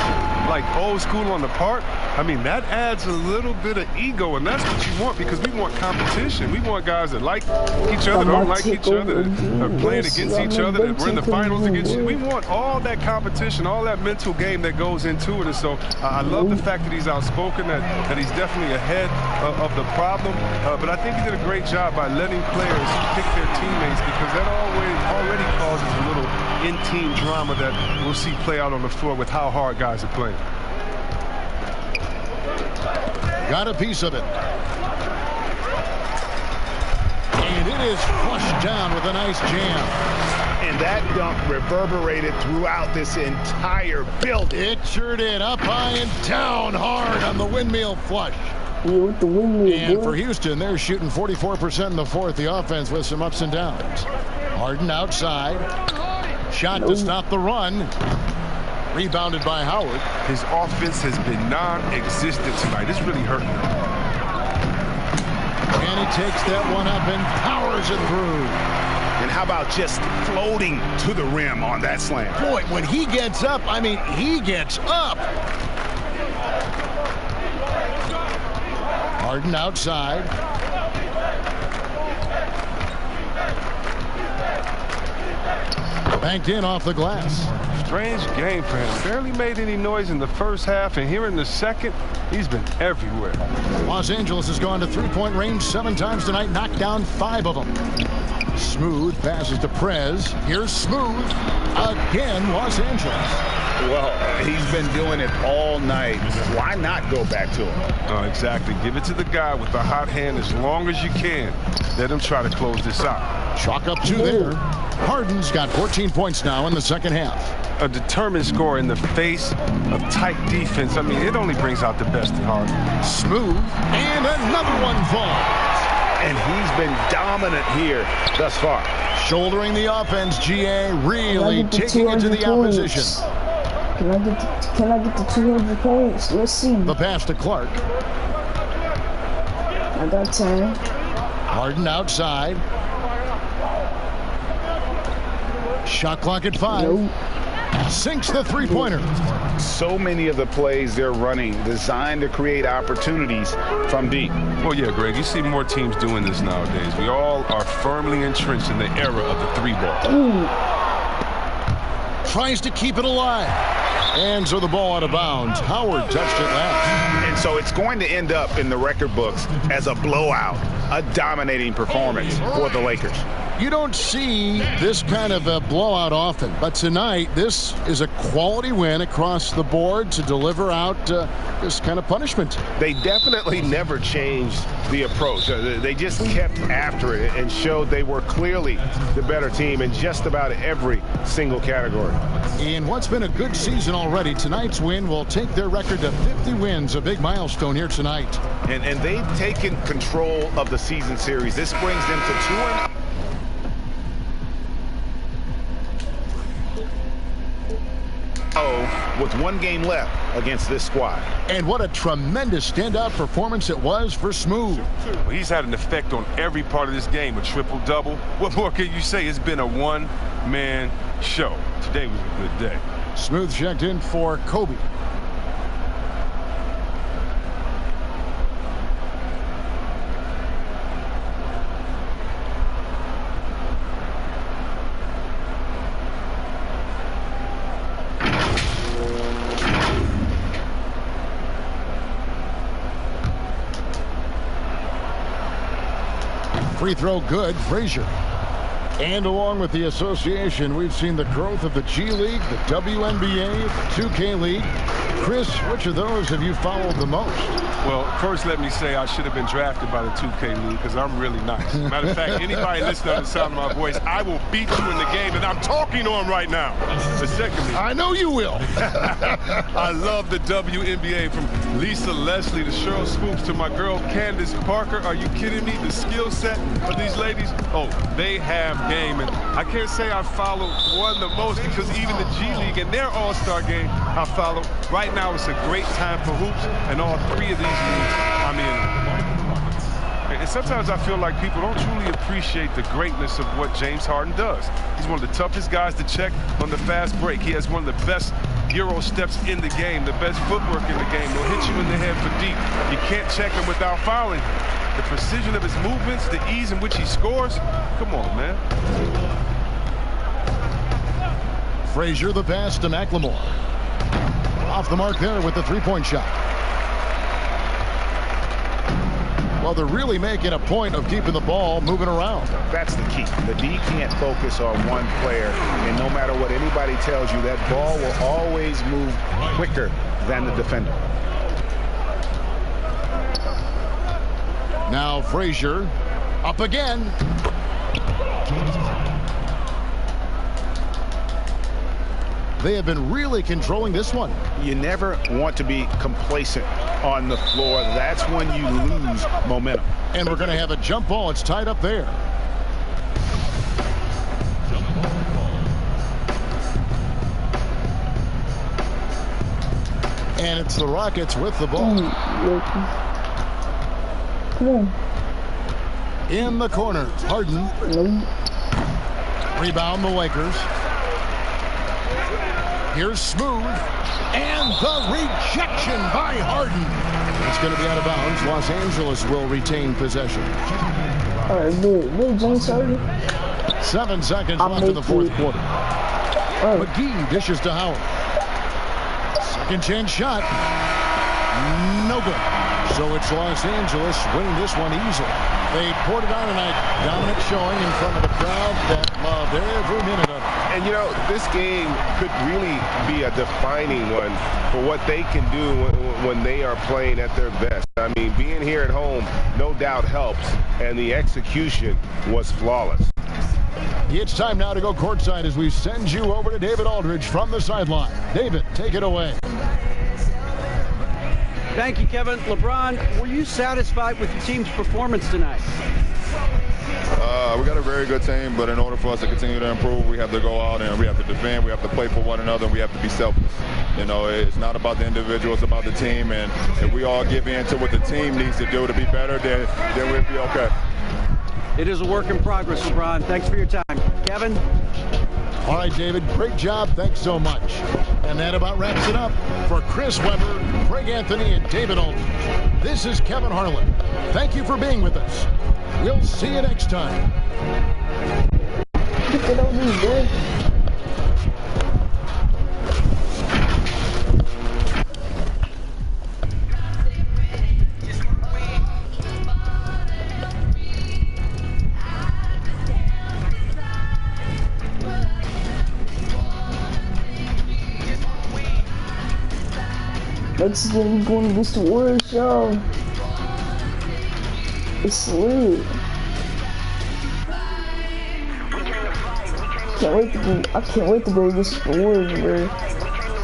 like old school on the park. I mean, that adds a little bit of ego, and that's what you want because we want competition. We want guys that like each other, don't like each other, that are playing against each other, that we're in the finals against you. We want all that competition, all that mental game that goes into it. And so I love the fact that he's outspoken, that he's definitely ahead of the problem. But I think he did a great job by letting players pick their teammates because that already causes a little in-team drama that we'll see play out on the floor with how hard guys are playing. Got a piece of it. And it is flushed down with a nice jam. And that dunk reverberated throughout this entire building. It sure did. Up high and down hard on the windmill flush. With the windmill, and boy. for Houston, they're shooting 44% in the fourth. The offense with some ups and downs. Harden outside. Shot to stop the run. Rebounded by Howard. His offense has been non-existent tonight. It's really hurting him. And he takes that one up and powers it through. And how about just floating to the rim on that slam? Boy, when he gets up, I mean, he gets up. Harden outside. Banked in off the glass. Strange game for him. Barely made any noise in the first half, and here in the second, he's been everywhere. Los Angeles has gone to three-point range 7 times tonight, knocked down 5 of them. Smooth passes to Prez. Here's Smooth. Again, Los Angeles. Well, he's been doing it all night. Why not go back to him? Oh, exactly. Give it to the guy with the hot hand as long as you can. Let him try to close this out. Chalk up 2 there. Harden's got 14 points now in the second half. A determined scorer in the face of tight defense. I mean, it only brings out the best in Harden. Smooth. And another one falls. And he's been dominant here thus far. Shouldering the offense, GA really taking it to the opposition. Can I get the 200 points? Let's see. The pass to Clark. I got 10. Harden outside. Shot clock at 5. Nope. Sinks the three-pointer. So many of the plays they're running designed to create opportunities from deep. Well, yeah, Greg, you see more teams doing this nowadays. We all are firmly entrenched in the era of the 3-ball. Tries to keep it alive. And so the ball out of bounds. Howard touched it last. And so it's going to end up in the record books as a blowout, a dominating performance for the Lakers. You don't see this kind of a blowout often, but tonight this is a quality win across the board to deliver out this kind of punishment. They definitely never changed the approach. They just kept after it and showed they were clearly the better team in just about every single category. In what's been a good season already, tonight's win will take their record to 50 wins, a big milestone here tonight. And they've taken control of the season series. This brings them to 2-0. With 1 game left against this squad. And what a tremendous standout performance it was for Smooth. Well, he's had an effect on every part of this game, a triple-double. What more can you say? It's been a one-man show. Today was a good day. Smooth checked in for Kobe. Free throw good, Frazier. And along with the association, we've seen the growth of the G League, the WNBA, the 2K League. Chris, which of those have you followed the most? Well, first let me say I should have been drafted by the 2K League because I'm really nice. Matter of fact, anybody listening to the sound of my voice, I will beat you in the game, and I'm talking to him right now. But secondly, I know you will. I love the WNBA, from Lisa Leslie to Cheryl Swoops to my girl Candace Parker. Are you kidding me? The skill set of these ladies, oh, they have game. And I can't say I follow one the most because even the G League and their all-star game I follow. Right now it's a great time for hoops, and all 3 of these leagues I'm in. And sometimes I feel like people don't truly appreciate the greatness of what James Harden does. He's one of the toughest guys to check on the fast break. He has one of the best Euro steps in the game, the best footwork in the game. He'll hit you in the head for deep. You can't check him without fouling him. The precision of his movements, the ease in which he scores. Come on, man. Frazier, the pass to McLemore. Off the mark there with the three-point shot. Well, they're really making a point of keeping the ball moving around. That's the key. The D can't focus on one player, and no matter what anybody tells you, that ball will always move quicker than the defender. Now Frazier Up again. They have been really controlling this one. You never want to be complacent on the floor. That's when you lose momentum. And we're going to have a jump ball. It's tied up there. And it's the Rockets with the ball. Come on. In the corner, Harden. Rebound the Lakers. Here's Smooth. And the rejection by Harden. It's going to be out of bounds. Los Angeles will retain possession. All right, good. James Harden. 7 seconds left in the fourth quarter. McGee dishes to Howard. Second chance shot. No good. So it's Los Angeles winning this one easily. They poured it on tonight. Dominant showing in front of the crowd that loved every minute of it. And, you know, this game could really be a defining one for what they can do when they are playing at their best. I mean, being here at home, no doubt helps, and the execution was flawless. It's time now to go courtside as we send you over to David Aldridge from the sideline. David, take it away. Thank you, Kevin. LeBron, were you satisfied with the team's performance tonight? We got a very good team, but in order for us to continue to improve, we have to go out and we have to defend, we have to play for one another, and we have to be selfless. You know, it's not about the individual, it's about the team, and if we all give in to what the team needs to do to be better, then we'll be okay. It is a work in progress, LeBron. Thanks for your time. Kevin? All right, David, great job. Thanks so much. And that about wraps it up. For Chris Webber, Craig Anthony, and David Aldridge, this is Kevin Harlan. Thank you for being with us. We'll see you next time. Next game we're going against the Warriors, y'all. It's lit. I can't wait to go against the Warriors, bro.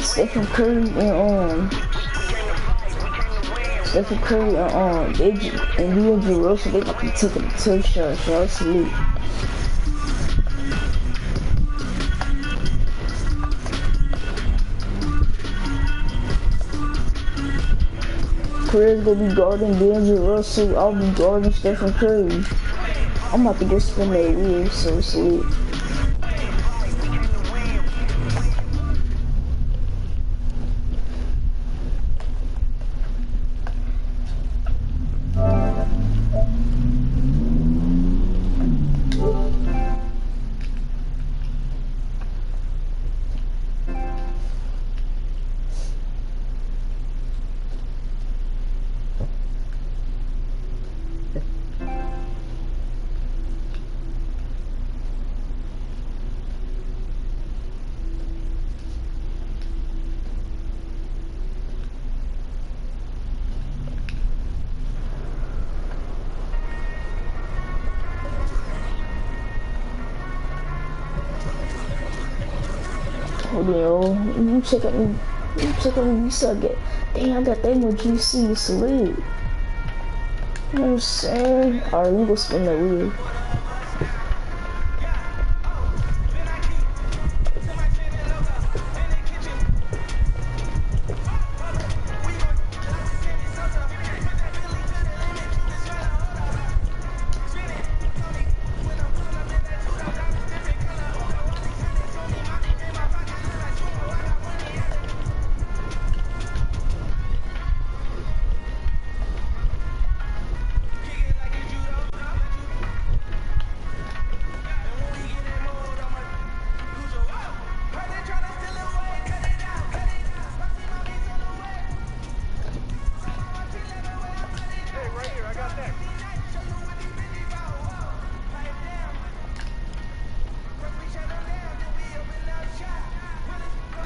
Stephen Curry and D'Angelo Russell, they got to take a tough shot, y'all. It's lit. Craig's gonna be guarding D'Angelo Russell. I'll be guarding Stephen Curry. I'm about to go spin that wheel, so it's lit. Yo, you check out me, you suck it. Dang, I got that much GC, it's lit. You know what I'm saying? Alright, we go spin that wheel.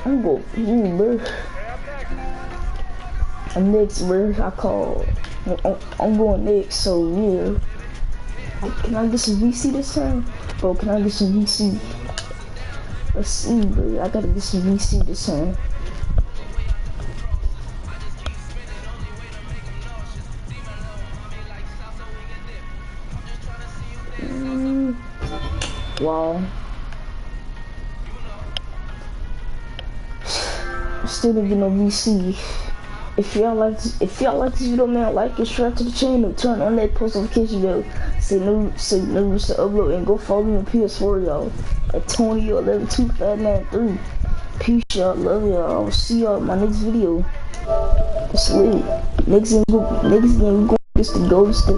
I'm going bro. I'm next, bro. I'm going next, so yeah. Can I get some VC this time? Bro, can I get some VC? Let's see, bro. I gotta get some VC this time. Wow. Still didn't get no VC. If y'all like this video, man, like it, subscribe to the channel, turn on that post notification bell, say no to upload, and go follow me on PS4, y'all. At Tonio1125993. Peace, y'all. Love y'all. I'll see y'all in my next video. It's lit. Next game, we're going against the Golden State.